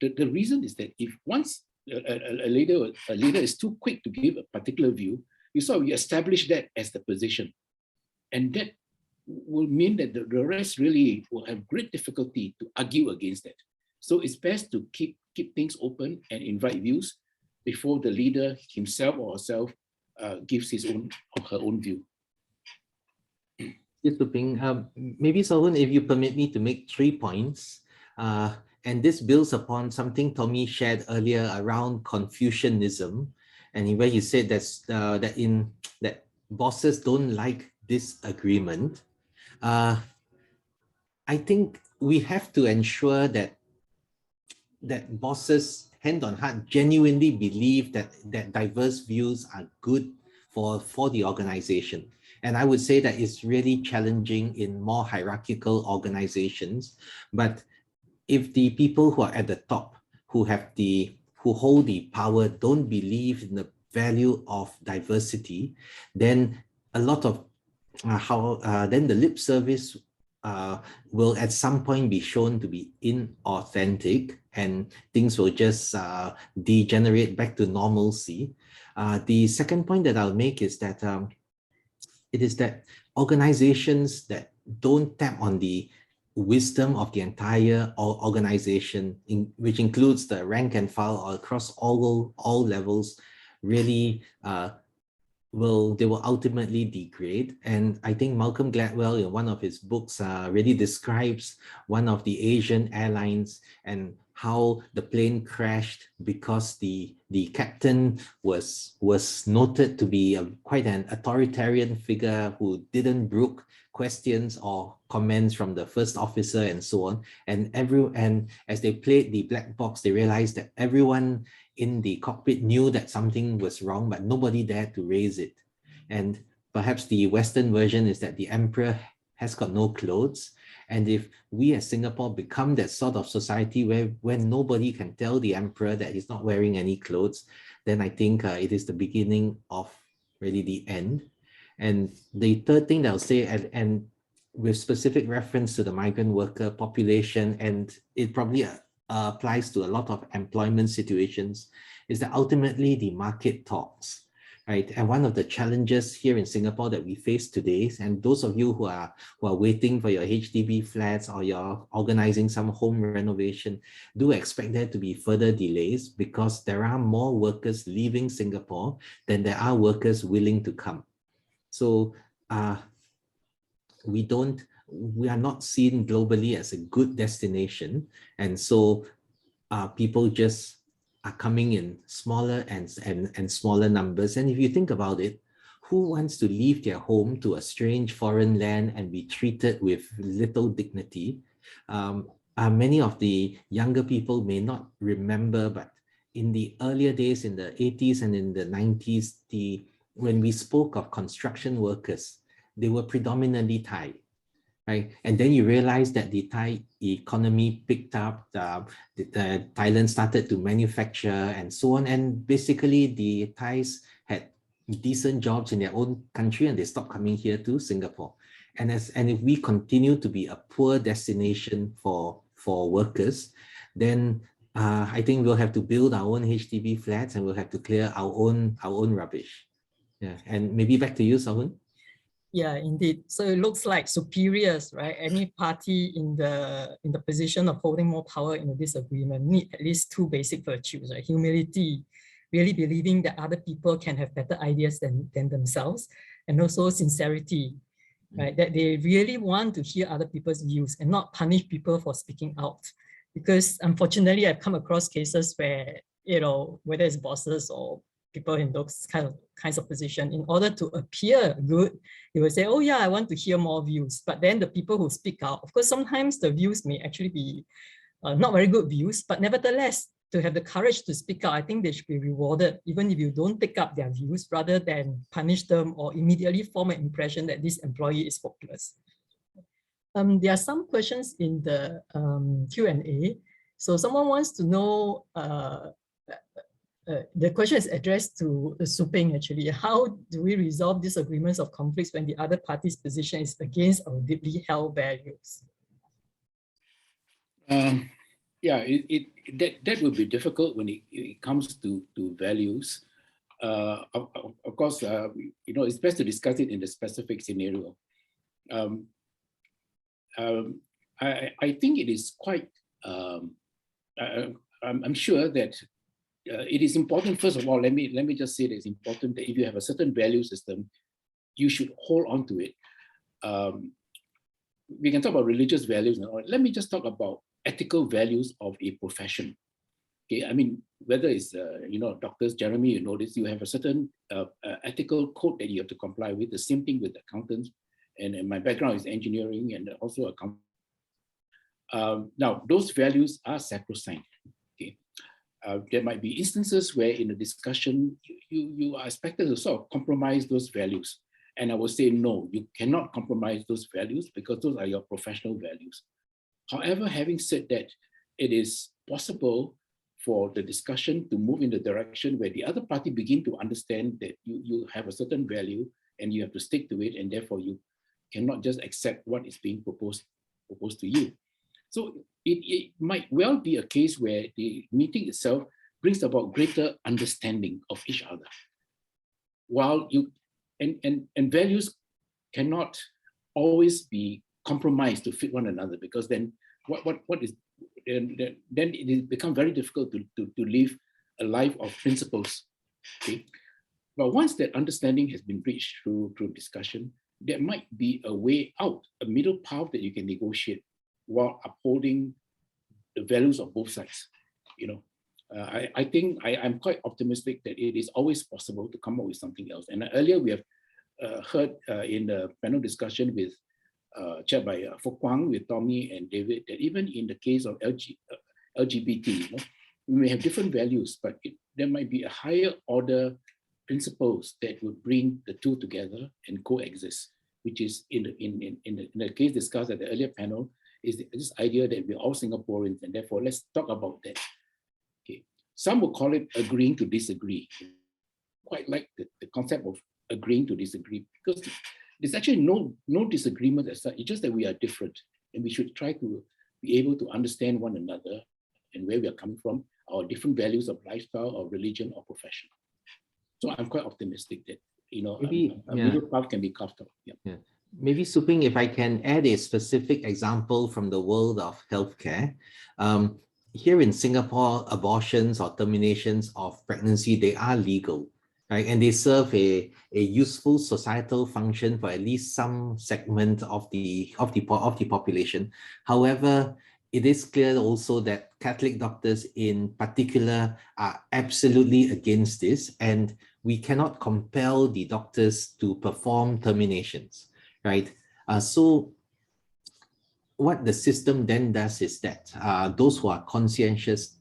The reason is that if once a leader is too quick to give a particular view, you establish that as the position. And that will mean that the rest really will have great difficulty to argue against that. So it's best to keep things open and invite views before the leader himself or herself gives his own or her own view. Yes, Luping. Maybe Sohun, if you permit me to make 3 points, and this builds upon something Tommy shared earlier around Confucianism, and where he said that bosses don't like disagreement. I think we have to ensure that bosses, hand on heart, genuinely believe that diverse views are good for the organization. And I would say that it's really challenging in more hierarchical organizations. But if the people who are at the top, who hold the power, don't believe in the value of diversity, then a lot of then the lip service will at some point be shown to be inauthentic, and things will just degenerate back to normalcy. The second point that I'll make is that it is that organizations that don't tap on the wisdom of the entire organization, which includes the rank and file or across all levels, really will ultimately degrade. And I think Malcolm Gladwell, in one of his books, really describes one of the Asian airlines and how the plane crashed because the captain was noted to be quite an authoritarian figure who didn't brook questions or comments from the first officer and so on. And as they played the black box, they realized that everyone in the cockpit knew that something was wrong, but nobody dared to raise it. And perhaps the Western version is that the emperor has got no clothes. And if we as Singapore become that sort of society where nobody can tell the emperor that he's not wearing any clothes, then I think it is the beginning of really the end. And the third thing that I'll say, and with specific reference to the migrant worker population, and it probably applies to a lot of employment situations, is that ultimately the market talks, right? And one of the challenges here in Singapore that we face today, and those of you who are waiting for your HDB flats or you're organizing some home renovation, do expect there to be further delays because there are more workers leaving Singapore than there are workers willing to come. So we are not seen globally as a good destination. And so people just are coming in smaller and smaller numbers. And if you think about it, who wants to leave their home to a strange foreign land and be treated with little dignity? Many of the younger people may not remember, but in the earlier days, in the 80s and in the 90s, when we spoke of construction workers, they were predominantly Thai, right? And then you realize that the Thai economy picked up, Thailand started to manufacture and so on. And basically the Thais had decent jobs in their own country and they stopped coming here to Singapore. And if we continue to be a poor destination for workers, then I think we'll have to build our own HDB flats and we'll have to clear our own rubbish. Yeah, and maybe back to you, Sahun. Yeah, indeed. So it looks like superiors, right? Any party in the position of holding more power in a disagreement need at least two basic virtues, right? Humility, really believing that other people can have better ideas than themselves, and also sincerity, right? That they really want to hear other people's views and not punish people for speaking out. Because unfortunately, I've come across cases where, whether it's bosses or people in those kinds of position, in order to appear good, they will say, oh yeah, I want to hear more views. But then the people who speak out, of course, sometimes the views may actually be not very good views, but nevertheless, to have the courage to speak out, I think they should be rewarded, even if you don't take up their views, rather than punish them or immediately form an impression that this employee is hopeless. There are some questions in the Q&A. So someone wants to know, the question is addressed to Su Ping actually. How do we resolve disagreements of conflicts when the other party's position is against our deeply held values? Yeah, that would be difficult when it comes to values. Of course, it's best to discuss it in the specific scenario. I think it is quite. I'm sure that it is important. First of all, let me just say that it's important that if you have a certain value system, you should hold on to it. We can talk about religious values and all. Let me just talk about ethical values of a profession. Okay, I mean, whether it's doctors, Jeremy, you know this, you have a certain ethical code that you have to comply with. The same thing with accountants, and my background is engineering and also accounting. Now, those values are sacrosanct. Okay, there might be instances where in a discussion you are expected to sort of compromise those values, and I will say no, you cannot compromise those values because those are your professional values. However, having said that, it is possible for the discussion to move in the direction where the other party begin to understand that you have a certain value and you have to stick to it, and therefore you cannot just accept what is being proposed to you. So it might well be a case where the meeting itself brings about greater understanding of each other. While and values cannot always be compromised to fit one another, because then then it becomes very difficult to live a life of principles. Okay, But once that understanding has been reached through discussion, there might be a way out, a middle path that you can negotiate while upholding the values of both sides. You know, I think I'm quite optimistic that it is always possible to come up with something else. And earlier we have heard in the panel discussion with chaired by Fook Kwang, with Tommy and David, that even in the case of LGBT, you know, we may have different values, but there might be a higher order principles that would bring the two together and coexist, which is in the case discussed at the earlier panel, is this idea that we're all Singaporeans, and therefore let's talk about that. Okay, some will call it agreeing to disagree. Quite like the concept of agreeing to disagree, because there's actually no disagreement as such. It's just that we are different, and we should try to be able to understand one another and where we are coming from, our different values of lifestyle, or religion, or profession. So I'm quite optimistic that, you know, Maybe, a middle path can be carved out. Yeah. Maybe, Suping, if I can add a specific example from the world of healthcare. Here in Singapore, abortions or terminations of pregnancy, they are legal, right? And they serve a useful societal function for at least some segment of the population. However, it is clear also that Catholic doctors in particular are absolutely against this, and we cannot compel the doctors to perform terminations, right? So what the system then does is that those who are conscientious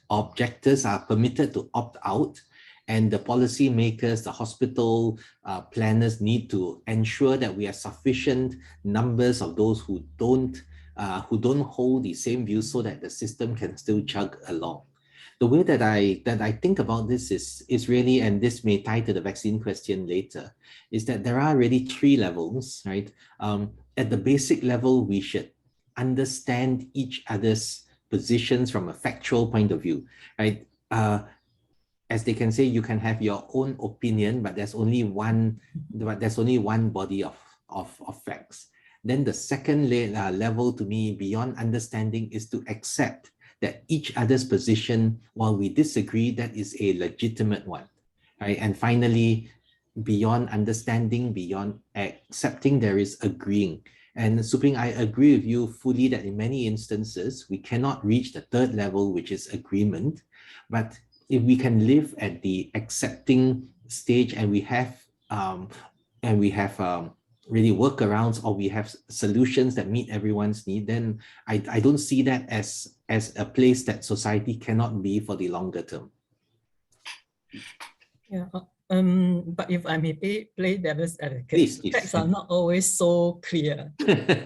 objectors are permitted to opt out, and the policy makers, the hospital planners need to ensure that we have sufficient numbers of those who don't hold the same views, so that the system can still chug along. The way that I think about this is really, and this may tie to the vaccine question later, is that there are really 3 levels, right? At the basic level, we should understand each other's positions from a factual point of view, right? As they can say, you can have your own opinion, but there's only one body of facts. Then the second level, to me, beyond understanding, is to accept that each other's position, while we disagree, that is a legitimate one, right? And finally, beyond understanding, beyond accepting, there is agreeing. And Suping, I agree with you fully that in many instances, we cannot reach the 3rd level, which is agreement. But if we can live at the accepting stage, and we have really workarounds, or we have solutions that meet everyone's need, then I don't see that as a place that society cannot be for the longer term. Yeah. But if I may play devil's advocate, Please. facts are not always so clear,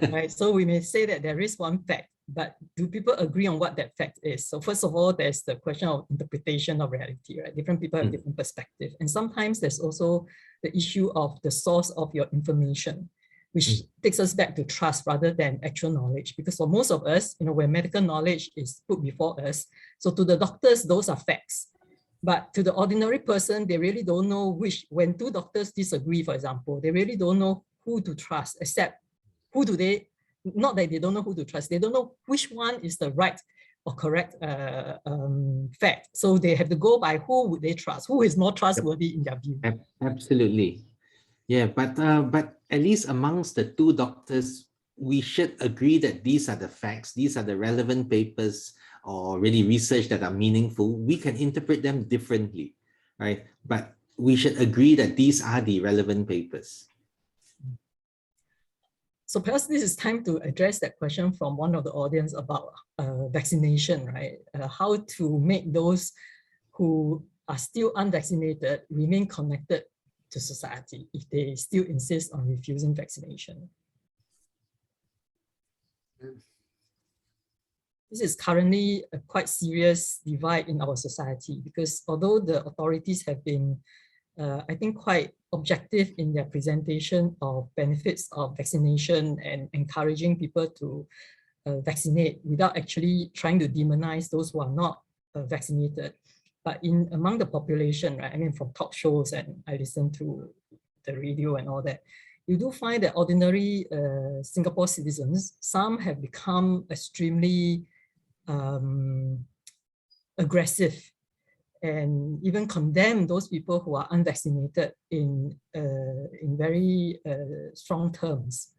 right? So we may say that there is one fact, but do people agree on what that fact is? So first of all, there's the question of interpretation of reality, right? Different people have different perspective. And sometimes there's also the issue of the source of your information, which takes us back to trust rather than actual knowledge. Because for most of us, you know, where medical knowledge is put before us, so to the doctors, those are facts. But to the ordinary person, they really don't know when 2 doctors disagree, for example, they really don't know who to trust, except not that they don't know who to trust, they don't know which one is the right or correct fact. So they have to go by who would they trust, who is more trustworthy in their view. Absolutely. Yeah, but at least amongst the 2 doctors, we should agree that these are the facts, these are the relevant papers or really research that are meaningful. We can interpret them differently, right? But we should agree that these are the relevant papers. So perhaps this is time to address that question from one of the audience about vaccination, right? How to make those who are still unvaccinated remain connected to society if they still insist on refusing vaccination. This is currently a quite serious divide in our society, because although the authorities have been, I think, quite objective in their presentation of benefits of vaccination and encouraging people to vaccinate without actually trying to demonize those who are not vaccinated. But among the population, right, I mean, from talk shows, and I listen to the radio and all that, you do find that ordinary Singapore citizens, some have become extremely aggressive and even condemn those people who are unvaccinated in very strong terms.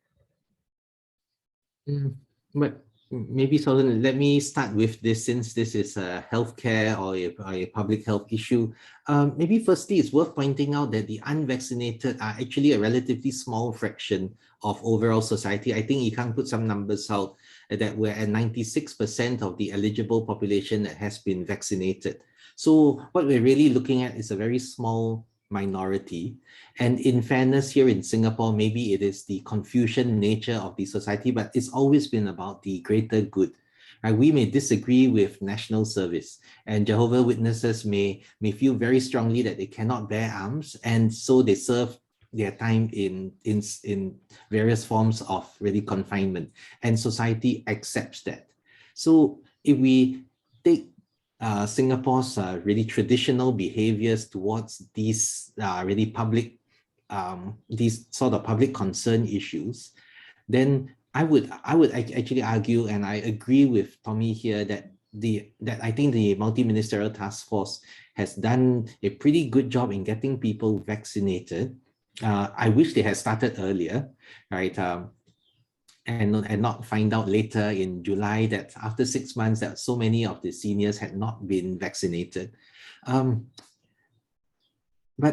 But maybe, Solon, let me start with this, since this is a healthcare or a public health issue. Maybe firstly, it's worth pointing out that the unvaccinated are actually a relatively small fraction of overall society. I think you can put some numbers out that we're at 96% of the eligible population that has been vaccinated. So what we're really looking at is a very small minority. And in fairness, here in Singapore, maybe it is the Confucian nature of the society, but it's always been about the greater good. Right? We may disagree with national service, and Jehovah's Witnesses may feel very strongly that they cannot bear arms, and so they serve their time in various forms of really confinement, and society accepts that. So if we take Singapore's really traditional behaviors towards these really public, these sort of public concern issues, then I would actually argue, and I agree with Tommy here, that I think the multi-ministerial task force has done a pretty good job in getting people vaccinated. I wish they had started earlier, right? And not find out later in July that after 6 months that so many of the seniors had not been vaccinated. But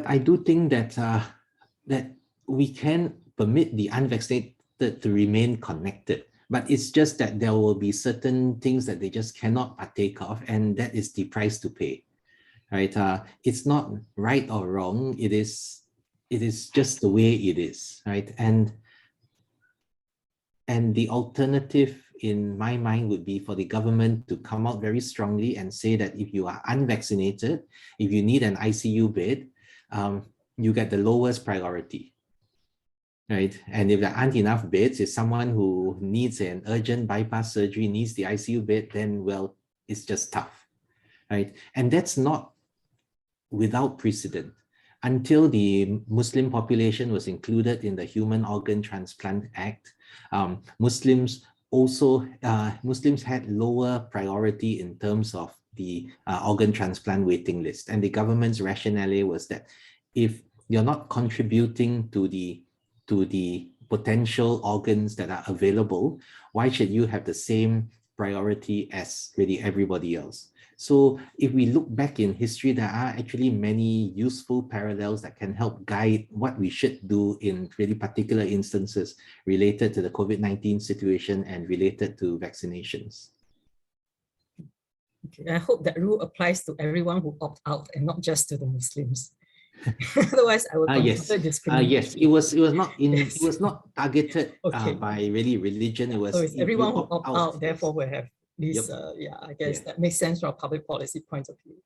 I do think that that we can permit the unvaccinated to remain connected, but it's just that there will be certain things that they just cannot partake of, and that is the price to pay, right? It's not right or wrong. It is just the way it is, right? And the alternative in my mind would be for the government to come out very strongly and say that if you are unvaccinated, if you need an ICU bed, you get the lowest priority, right? And if there aren't enough beds, if someone who needs an urgent bypass surgery needs the ICU bed, then, well, it's just tough, right? And that's not without precedent. Until the Muslim population was included in the Human Organ Transplant Act, Muslims had lower priority in terms of the organ transplant waiting list. And the government's rationale was that if you're not contributing to the potential organs that are available, why should you have the same priority as really everybody else? So if we look back in history, there are actually many useful parallels that can help guide what we should do in really particular instances related to the COVID-19 situation and related to vaccinations. Okay, I hope that rule applies to everyone who opt out and not just to the Muslims. Otherwise, I would consider discrimination. Yes, it was not Yes. It was not targeted Okay. by really religion. It was So it's everyone who opt out, yes. therefore will have this. Yeah, I guess that makes sense from a public policy point of view.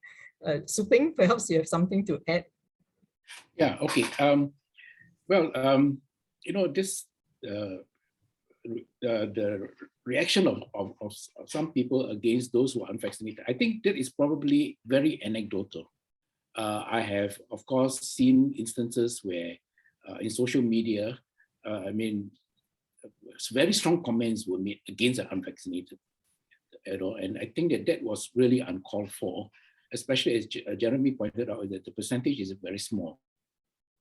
Su Ping, perhaps you have something to add. Yeah. Okay. Well, this the reaction of some people against those who are unvaccinated, I think that is probably very anecdotal. I have, of course, seen instances where in social media, very strong comments were made against the unvaccinated, and I think that was really uncalled for, especially as Jeremy pointed out that the percentage is very small.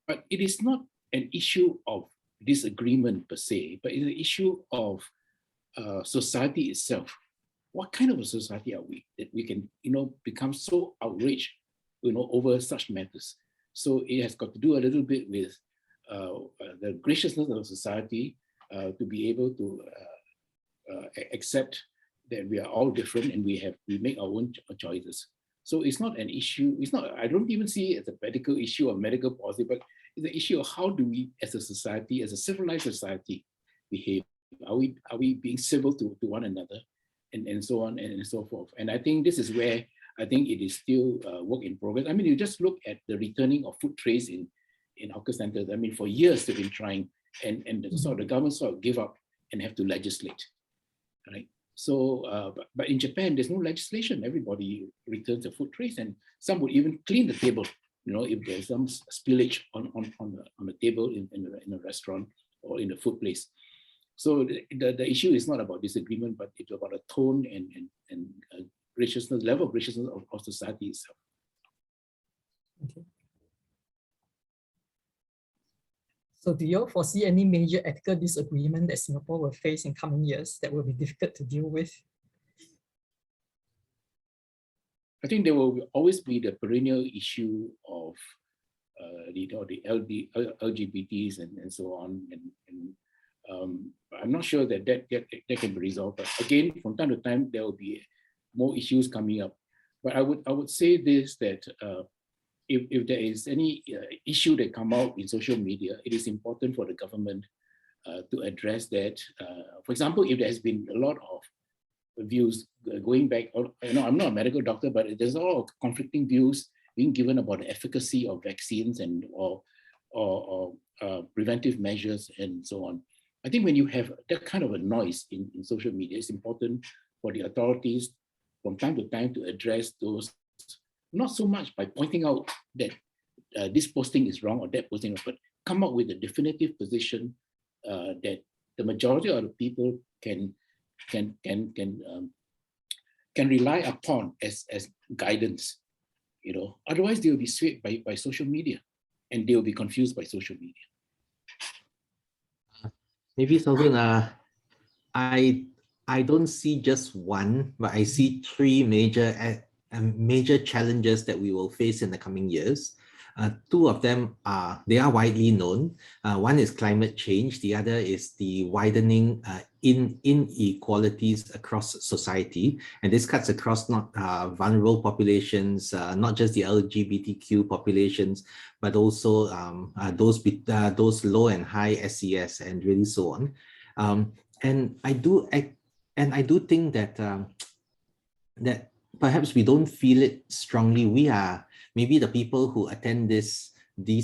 But it is not an issue of disagreement per se, but it's an issue of society itself. What kind of a society are we that we can, become so outraged, over such matters? So it has got to do a little bit with the graciousness of society to be able to accept that we are all different and we make our own choices. So it's not an issue. It's not. I don't even see it as a medical issue or medical policy, but it's an issue of how do we, as a society, as a civilized society, behave. Are we being civil to one another, and so on and so forth. And I think this is where I think it is still work in progress. I mean, you just look at the returning of food trays in hawker centers. I mean, for years they've been trying, and the government sort of give up and have to legislate, right? So, but in Japan, there's no legislation. Everybody returns the food trays, and some would even clean the table. If there's some spillage on the table in a restaurant or in a food place. So the issue is not about disagreement, but it's about a tone and graciousness, level of graciousness of society itself. Okay. So do you foresee any major ethical disagreement that Singapore will face in coming years that will be difficult to deal with? I think there will always be the perennial issue of the LGBTs and so on. I'm not sure that can be resolved. But again, from time to time, there will be more issues coming up. But I would say this, that if there is any issue that come out in social media, it is important for the government to address that. For example, if there has been a lot of views going back, I'm not a medical doctor, but there's a lot of conflicting views being given about the efficacy of vaccines and or preventive measures and so on. I think when you have that kind of a noise in social media, it's important for the authorities from time to time to address those, not so much by pointing out that this posting is wrong or that posting is wrong, but come up with a definitive position that the majority of the people can rely upon as guidance. Otherwise they will be swayed by social media, and they will be confused by social media. Maybe Sylvain, I don't see just one, but I see three major challenges that we will face in the coming years. Two of them are widely known. One is climate change. The other is the widening inequalities across society. And this cuts across not vulnerable populations, not just the LGBTQ populations, but also those low and high SES and really so on. And I do think that that perhaps we don't feel it strongly. We are maybe the people who attend these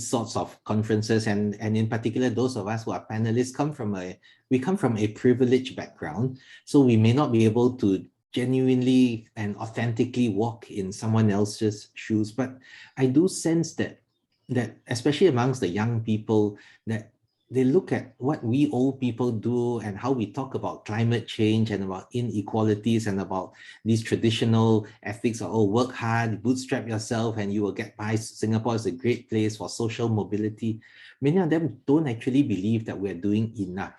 sorts of conferences, and in particular, those of us who are panelists come from a privileged background. So we may not be able to genuinely and authentically walk in someone else's shoes. But I do sense that especially amongst the young people, that they look at what we old people do and how we talk about climate change and about inequalities and about these traditional ethics of, work hard, bootstrap yourself, and you will get by. Singapore is a great place for social mobility. Many of them don't actually believe that we're doing enough.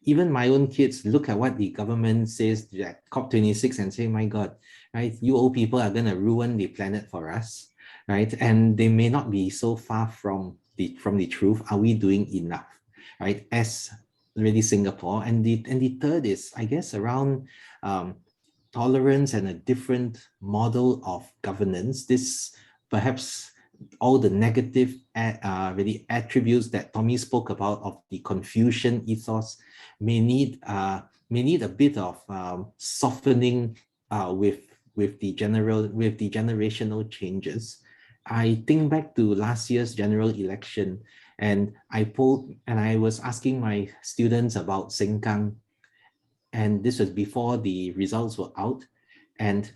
Even my own kids look at what the government says at COP26 and say, my God, right, you old people are going to ruin the planet for us, right? And they may not be so far from the truth. Are we doing enough? Right, as really Singapore. And the third is, I guess, around tolerance and a different model of governance. This perhaps all the negative really attributes that Tommy spoke about of the Confucian ethos may need a bit of softening with the generational changes. I think back to last year's general election, and I was asking my students about Sengkang, and this was before the results were out. And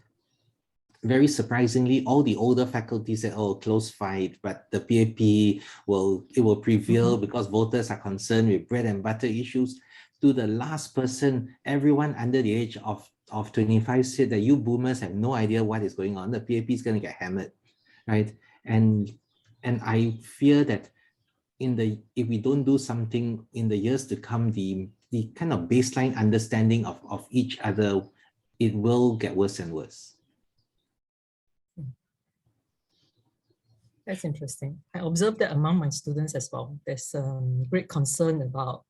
very surprisingly, all the older faculty said, "Oh, close fight, but the PAP will prevail because voters are concerned with bread and butter issues." To the last person, everyone under the age of 25 said that you boomers have no idea what is going on. The PAP is going to get hammered, right? And I fear that if we don't do something in the years to come, the kind of baseline understanding of each other, it will get worse and worse. That's interesting. I observed that among my students as well. There's great concern about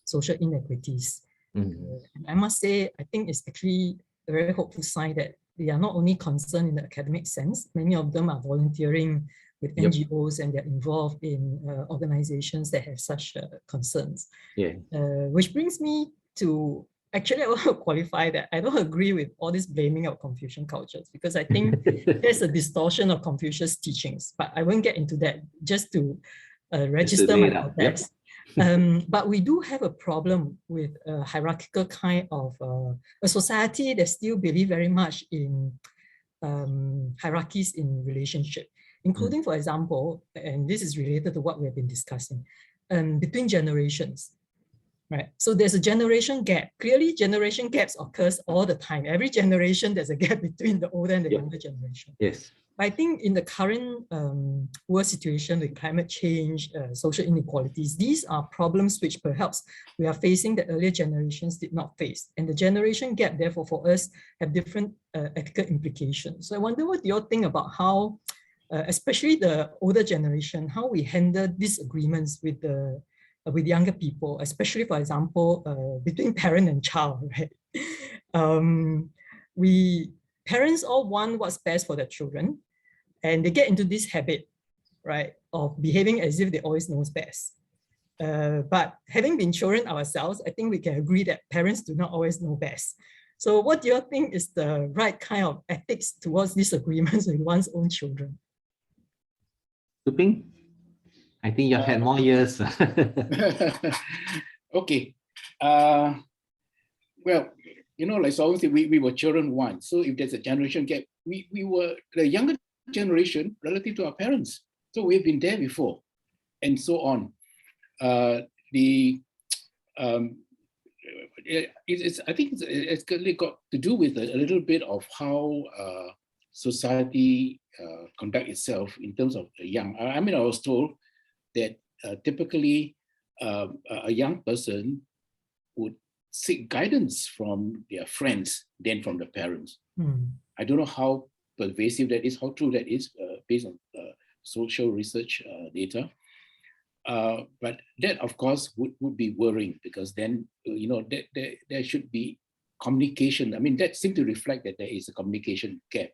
social inequities. And I must say, I think it's actually a very hopeful sign that they are not only concerned in the academic sense, many of them are volunteering with NGOs, and they're involved in organizations that have such concerns. Which brings me to, actually I want to qualify that I don't agree with all this blaming of Confucian cultures, because I think there's a distortion of Confucius teachings, but I won't get into that, just to register my context. But we do have a problem with a hierarchical kind of a society that still believes very much in hierarchies in relationship, including, for example, and this is related to what we have been discussing, between generations, right? So there's a generation gap. Clearly, generation gaps occurs all the time. Every generation, there's a gap between the older and the younger generation. Yes. I think in the current world situation with climate change, social inequalities, these are problems which perhaps we are facing that earlier generations did not face. And the generation gap, therefore, for us have different ethical implications. So I wonder what you all think about how, especially the older generation, how we handle disagreements with younger people, especially, for example, between parent and child, right? Parents all want what's best for their children, and they get into this habit, right, of behaving as if they always knows best. But having been children ourselves, I think we can agree that parents do not always know best. So what do you think is the right kind of ethics towards disagreements with one's own children? Su Ping, I think you've had more years. Okay. Well, you know, like so obviously we were children once. So if there's a generation gap, we were the younger generation relative to our parents. So we've been there before, and so on. I think it's got to do with a little bit of how society conduct itself in terms of the young. I mean, I was told that typically a young person would seek guidance from their friends than from the parents. I don't know how pervasive that is, how true that is, based on social research data. But that, of course, would be worrying, because then, you know, there should be communication. I mean, that seems to reflect that there is a communication gap.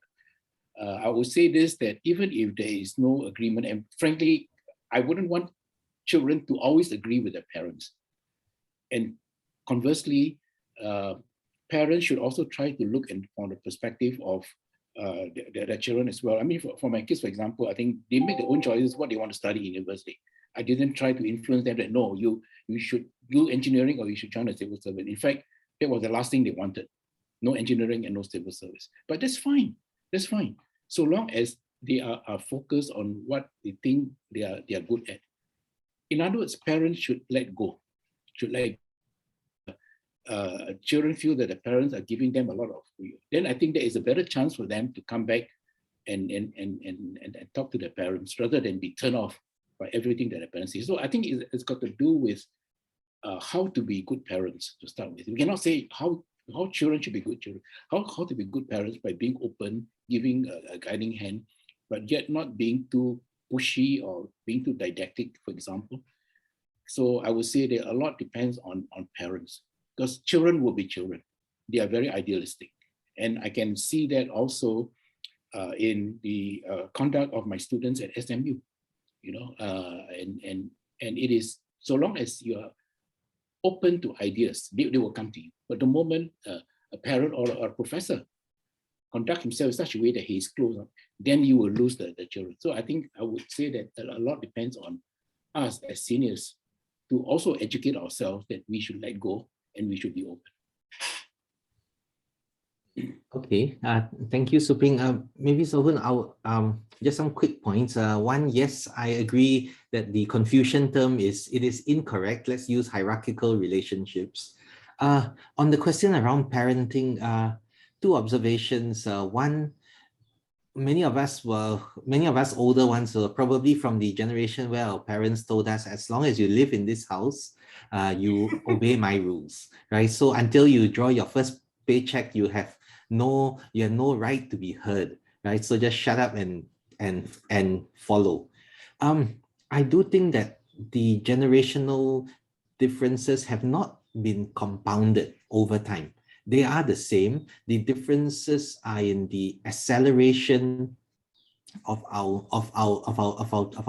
I would say this, that even if there is no agreement, and frankly, I wouldn't want children to always agree with their parents. And conversely, parents should also try to look from the perspective of their children as well. I mean, for my kids, for example, I think they make their own choices what they want to study in university. I didn't try to influence them that, no, you should do engineering or you should join a civil service. In fact, that was the last thing they wanted. No engineering and no civil service. But that's fine. That's fine. So long as they are focused on what they think they are good at. In other words, parents should let go. Should let children feel that the parents are giving them a lot of freedom. Then I think there is a better chance for them to come back and talk to their parents rather than be turned off by everything that the parents say. So I think it's got to do with how to be good parents to start with. We cannot say how children should be good children, how to be good parents by being open, giving a guiding hand, but yet not being too pushy or being too didactic, for example. So I would say that a lot depends on parents, because children will be children. They are very idealistic. And I can see that also in the conduct of my students at SMU, you know, and it is, so long as you are open to ideas, they will come to you. But the moment a parent or a professor conduct himself in such a way that he is closed, then you will lose the children. So I think I would say that a lot depends on us as seniors to also educate ourselves that we should let go and we should be open. Okay, thank you, Su Ping. Maybe So Hun, just some quick points. One, yes, I agree that the Confucian term is incorrect. Let's use hierarchical relationships. On the question around parenting, two observations. One, many of us older ones were probably from the generation where our parents told us, as long as you live in this house, you obey my rules, right? So until you draw your first paycheck, you have no right to be heard, right? So just shut up and follow. I do think that the generational differences have not been compounded over time. They are the same. The differences are in the acceleration of our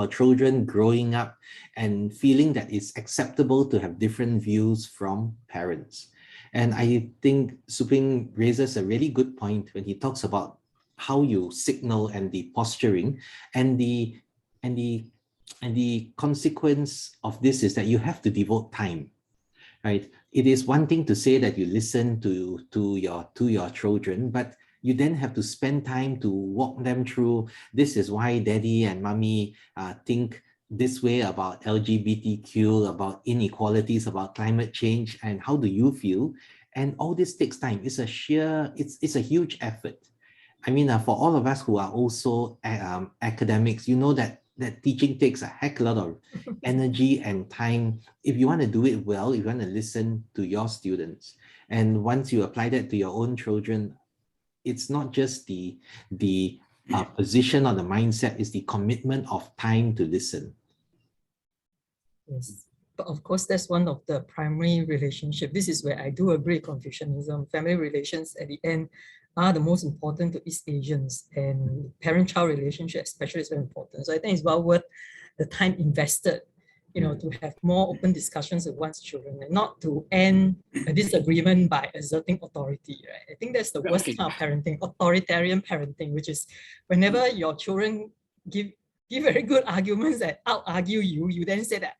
children growing up and feeling that it's acceptable to have different views from parents. And I think Su Ping raises a really good point when he talks about how you signal and the posturing, and the consequence of this is that you have to devote time, right? It is one thing to say that you listen to your children, but you then have to spend time to walk them through, this is why daddy and mommy think this way about LGBTQ, about inequalities, about climate change, and how do you feel? And all this takes time. It's a huge effort. I mean, for all of us who are also academics, you know that teaching takes a heck a lot of energy and time. If you want to do it well, if you want to listen to your students, and once you apply that to your own children, it's not just the position or the mindset, it's the commitment of time to listen. Yes. But of course, that's one of the primary relationship. This is where I do agree Confucianism. Family relations at the end are the most important to East Asians, and parent-child relationship especially is very important. So I think it's well worth the time invested, to have more open discussions with one's children and not to end a disagreement by exerting authority, right? I think that's the worst kind of parenting, authoritarian parenting, which is whenever your children give very good arguments that out-argue you, you then say that,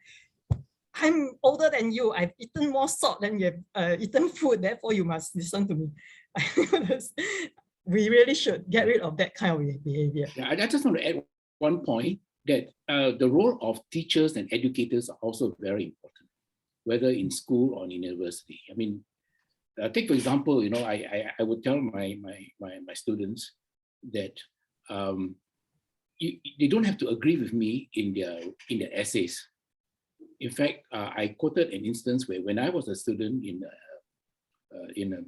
I'm older than you, I've eaten more salt than you have eaten food, therefore you must listen to me. We really should get rid of that kind of behavior. Yeah, I just want to add one point that the role of teachers and educators are also very important, whether in school or in university. I mean, take for example, I would tell my students that they don't have to agree with me in their essays. In fact, I quoted an instance where when I was a student in a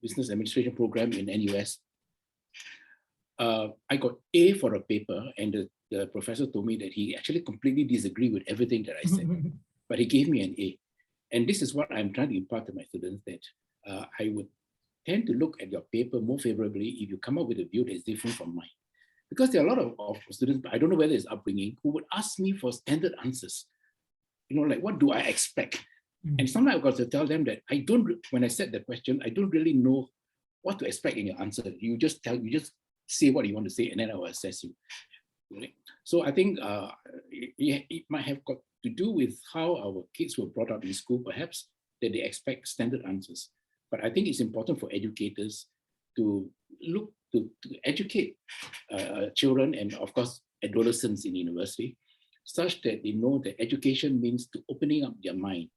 business administration program in NUS, I got A for a paper, and the professor told me that he actually completely disagreed with everything that I said, but he gave me an A. And this is what I'm trying to impart to my students, that I would tend to look at your paper more favorably if you come up with a view that is different from mine. Because there are a lot of students, I don't know whether it's upbringing, who would ask me for standard answers. Like, what do I expect? And sometimes I've got to tell them that when I said the question, I don't really know what to expect in your answer. You just say what you want to say, and then I will assess you. Right? So I think it might have got to do with how our kids were brought up in school, perhaps, that they expect standard answers. But I think it's important for educators to look to educate children and, of course, adolescents in university, such that they know that education means to opening up their mind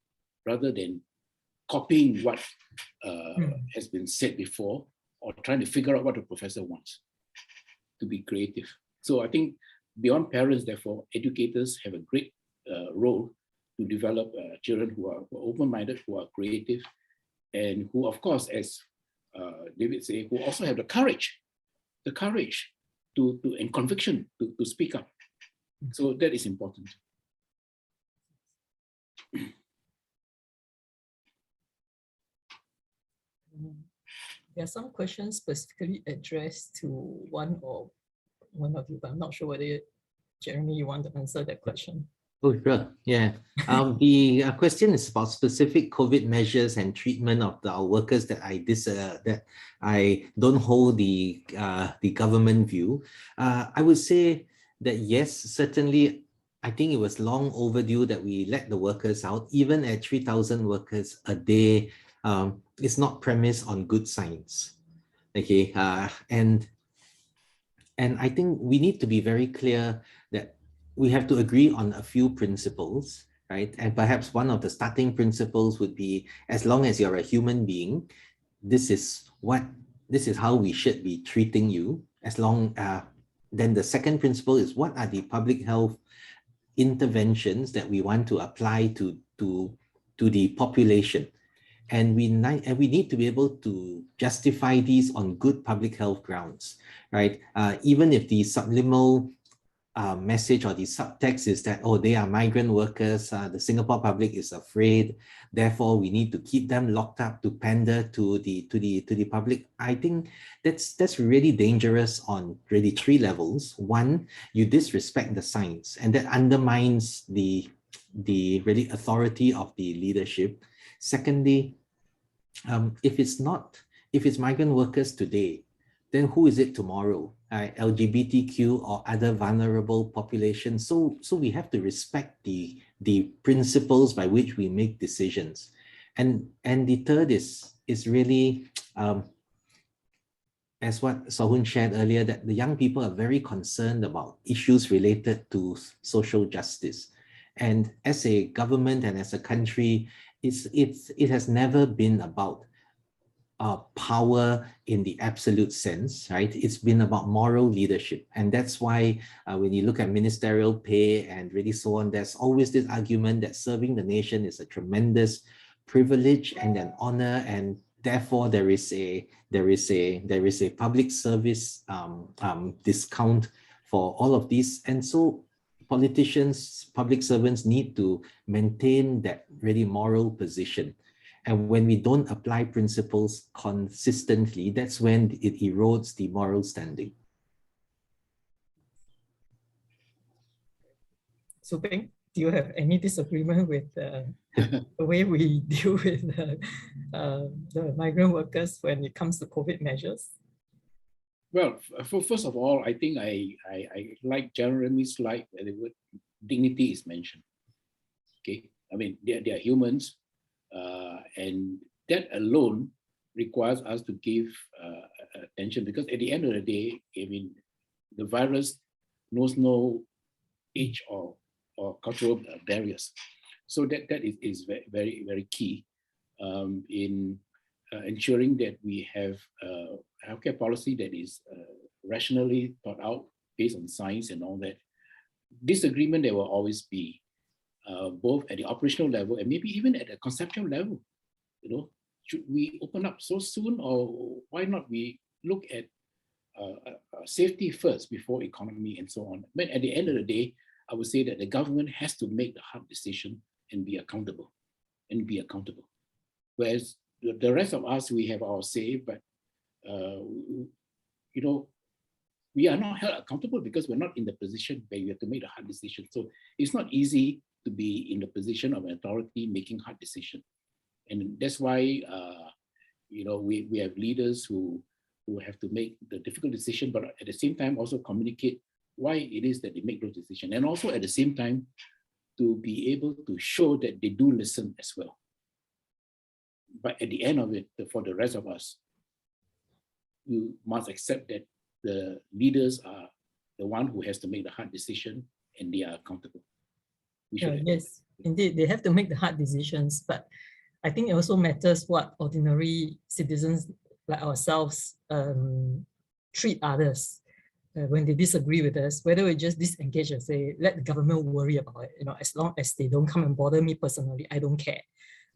rather than copying what has been said before or trying to figure out what the professor wants, to be creative. So I think beyond parents, therefore, educators have a great role to develop children who are open-minded, who are creative, and who, of course, as David said, who also have the courage and conviction to speak up. So that is important. There are some questions specifically addressed to one of you, but I'm not sure whether, Jeremy, you want to answer that question. Oh, sure. Yeah. The question is about specific COVID measures and treatment of our workers that I don't hold the government view. I would say that yes, certainly, I think it was long overdue that we let the workers out, even at 3,000 workers a day. It's not premised on good science. Okay, and I think we need to be very clear that we have to agree on a few principles, right? And perhaps one of the starting principles would be, as long as you're a human being, this is how we should be treating you. Then the second principle is, what are the public health interventions that we want to apply to the population? And we need to be able to justify these on good public health grounds, right? Even if the subliminal message or the subtext is that, they are migrant workers, the Singapore public is afraid, therefore we need to keep them locked up to pander to the public. I think that's really dangerous on really three levels. One, you disrespect the science, and that undermines the really authority of the leadership. Secondly, if it's migrant workers today, then who is it tomorrow? LGBTQ or other vulnerable populations. So we have to respect the principles by which we make decisions. And the third is really, as what Sohun shared earlier, that the young people are very concerned about issues related to social justice. And as a government and as a country, it has never been about power in the absolute sense, right? It's been about moral leadership. And that's why when you look at ministerial pay and really so on, there's always this argument that serving the nation is a tremendous privilege and an honor, and therefore there is a public service discount for all of these. And so politicians, public servants need to maintain that really moral position. And when we don't apply principles consistently, that's when it erodes the moral standing. Su Ping, do you have any disagreement with the way we deal with the migrant workers when it comes to COVID measures? Well, first of all, I think I like Jeremy's slide where the word dignity is mentioned. Okay, I mean, they are humans. And that alone requires us to give attention, because at the end of the day, I mean, the virus knows no age or cultural barriers. So that is very, very key in ensuring that we have a healthcare policy that is rationally thought out based on science and all that. Disagreement there will always be, both at the operational level and maybe even at a conceptual level. You know, should we open up so soon, or why not we look at safety first before economy and so on? But at the end of the day, I would say that the government has to make the hard decision and be accountable. Whereas the rest of us, we have our say, but you know, we are not held accountable because we're not in the position where we have to make the hard decision. So it's not easy to be in the position of an authority making hard decisions. And that's why, you know, we have leaders who have to make the difficult decision, but at the same time also communicate why it is that they make those decisions. And also at the same time, to be able to show that they do listen as well. But at the end of it, for the rest of us, you must accept that the leaders are the one who has to make the hard decision, and they are accountable. Yes, indeed, they have to make the hard decisions, but I think it also matters what ordinary citizens like ourselves treat others when they disagree with us, whether we just disengage and say, let the government worry about it, you know, as long as they don't come and bother me personally, I don't care.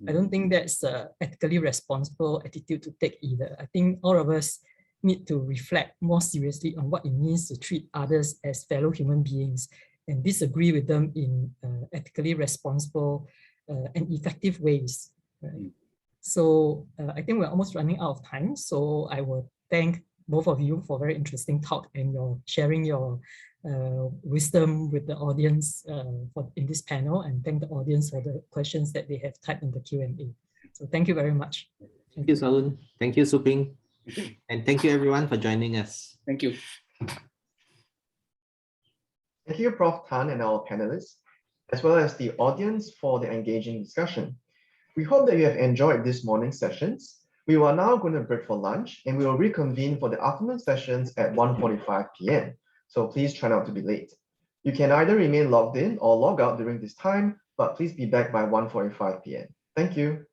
I don't think that's an ethically responsible attitude to take either. I think all of us need to reflect more seriously on what it means to treat others as fellow human beings and disagree with them in ethically responsible and effective ways. Right? So I think we're almost running out of time. So I will thank both of you for a very interesting talk and your sharing your wisdom with the audience in this panel, and thank the audience for the questions that they have typed in the Q&A. So thank you very much. Thank you, Salun. Thank you, Su Ping. And thank you everyone for joining us. Thank you. Thank you, Prof. Tan and our panelists, as well as the audience for the engaging discussion. We hope that you have enjoyed this morning's sessions. We are now going to break for lunch, and we will reconvene for the afternoon sessions at 1:45 p.m. So please try not to be late. You can either remain logged in or log out during this time, but please be back by 1:45 p.m. Thank you.